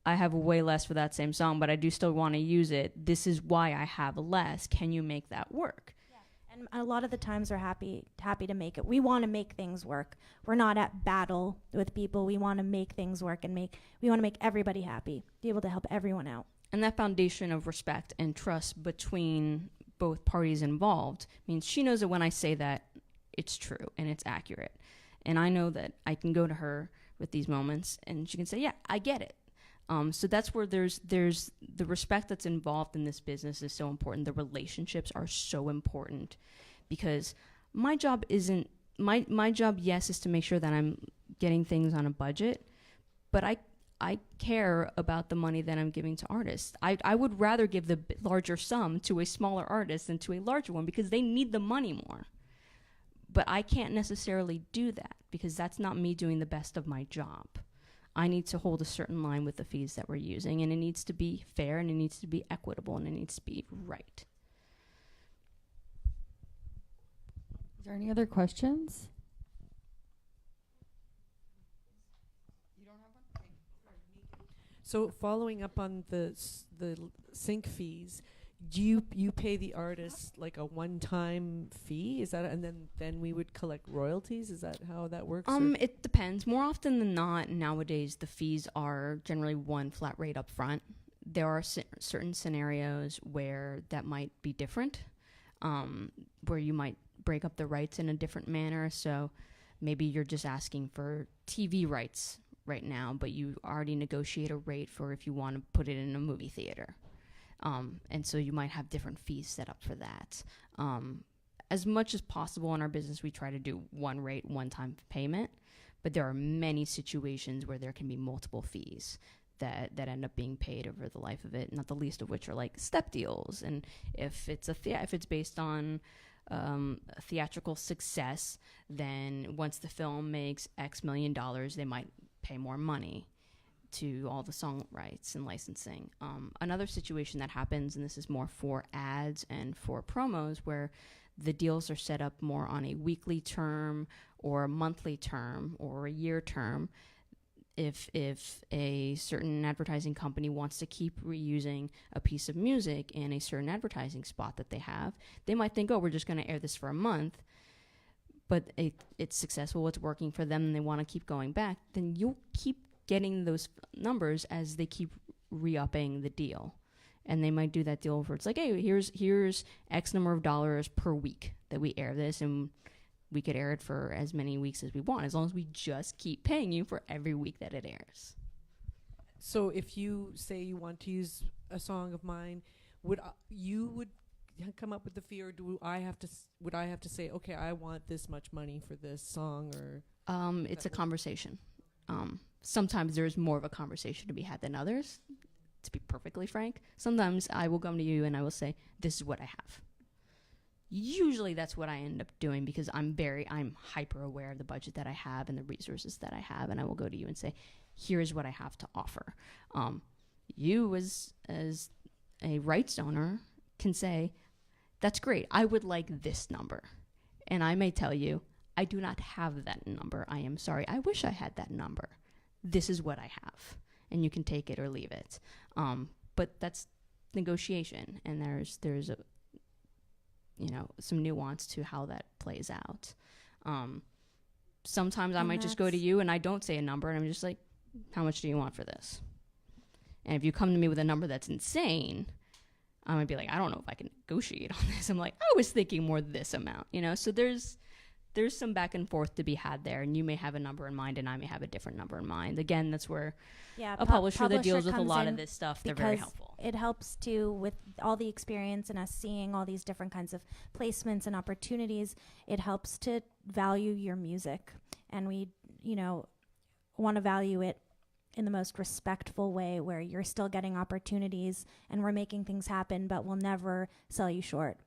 I have way less for that same song, but I do still want to use it. This is why I have less. Can you make that work? Yeah. And a lot of the times we're happy to make it. We want to make things work. We're not at battle with people. We want to make things work and we want to make everybody happy, be able to help everyone out. And that foundation of respect and trust between both parties involved means she knows that when I say that, it's true and it's accurate. And I know that I can go to her with these moments and she can say, yeah, I get it. So that's where there's the respect that's involved in this business is so important. The relationships are so important, because my job isn't my job. Yes, is to make sure that I'm getting things on a budget, but I care about the money that I'm giving to artists. I would rather give the larger sum to a smaller artist than to a larger one, because they need the money more. But I can't necessarily do that, because that's not me doing the best of my job. I need to hold a certain line with the fees that we're using, and it needs to be fair, and it needs to be equitable, and it needs to be right. Is there any other questions? You don't have one? So following up on the sync fees, do you pay the artist like a one-time fee? Is that, and then we would collect royalties? Is that how that works? It depends. More often than not, nowadays the fees are generally one flat rate up front. There are certain scenarios where that might be different, where you might break up the rights in a different manner. So maybe you're just asking for TV rights right now, but you already negotiate a rate for if you want to put it in a movie theater. And so you might have different fees set up for that. As much as possible in our business, we try to do one rate, one-time payment, but there are many situations where there can be multiple fees that end up being paid over the life of it, not the least of which are like step deals. And if it's if it's based on a theatrical success, then once the film makes X million dollars, they might pay more money to all the song rights and licensing. Another situation that happens, and this is more for ads and for promos, where the deals are set up more on a weekly term or a monthly term or a year term. If a certain advertising company wants to keep reusing a piece of music in a certain advertising spot that they have, they might think, oh, we're just going to air this for a month, but it's successful, it's working for them, and they want to keep going back, then you'll keep getting those numbers as they keep re-upping the deal. And they might do that deal where it's like, hey, here's X number of dollars per week that we air this, and we could air it for as many weeks as we want, as long as we just keep paying you for every week that it airs. So if you say you want to use a song of mine, would come up with the fee, or would I have to say, okay, I want this much money for this song? Or it's a conversation. Sometimes there's more of a conversation to be had than others, to be perfectly frank. Sometimes I will come to you and I will say, this is what I have. Usually that's what I end up doing, because I'm hyper aware of the budget that I have and the resources that I have, and I will go to you and say, here's what I have to offer. You as a rights owner can say, that's great, I would like this number. And I may tell you, I do not have that number. I am sorry. I wish I had that number. This is what I have. And you can take it or leave it. But that's negotiation. And there's a, some nuance to how that plays out. Sometimes I might just go to you and I don't say a number, and I'm just like, how much do you want for this? And if you come to me with a number that's insane, I might be like, I don't know if I can negotiate on this. I'm like, I was thinking more this amount, So there's there's some back and forth to be had there, and you may have a number in mind and I may have a different number in mind. Again, that's where a publisher that deals with a lot of this stuff, they're very helpful. It helps too with all the experience and us seeing all these different kinds of placements and opportunities. It helps to value your music, and we, want to value it in the most respectful way, where you're still getting opportunities and we're making things happen, but we'll never sell you short.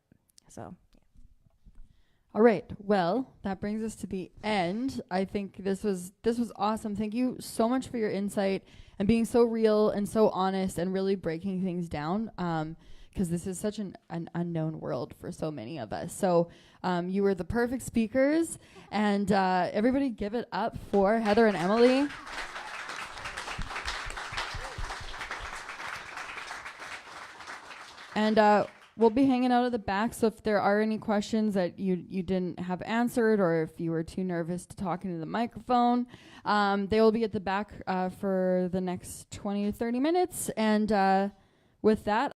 So. All right. Well, that brings us to the end. I think this was awesome. Thank you so much for your insight and being so real and so honest and really breaking things down, because this is such an unknown world for so many of us. So you were the perfect speakers, and everybody give it up for Heather and Emily. And we'll be hanging out at the back, so if there are any questions that you didn't have answered, or if you were too nervous to talk into the microphone, they will be at the back for the next 20 to 30 minutes. And with that,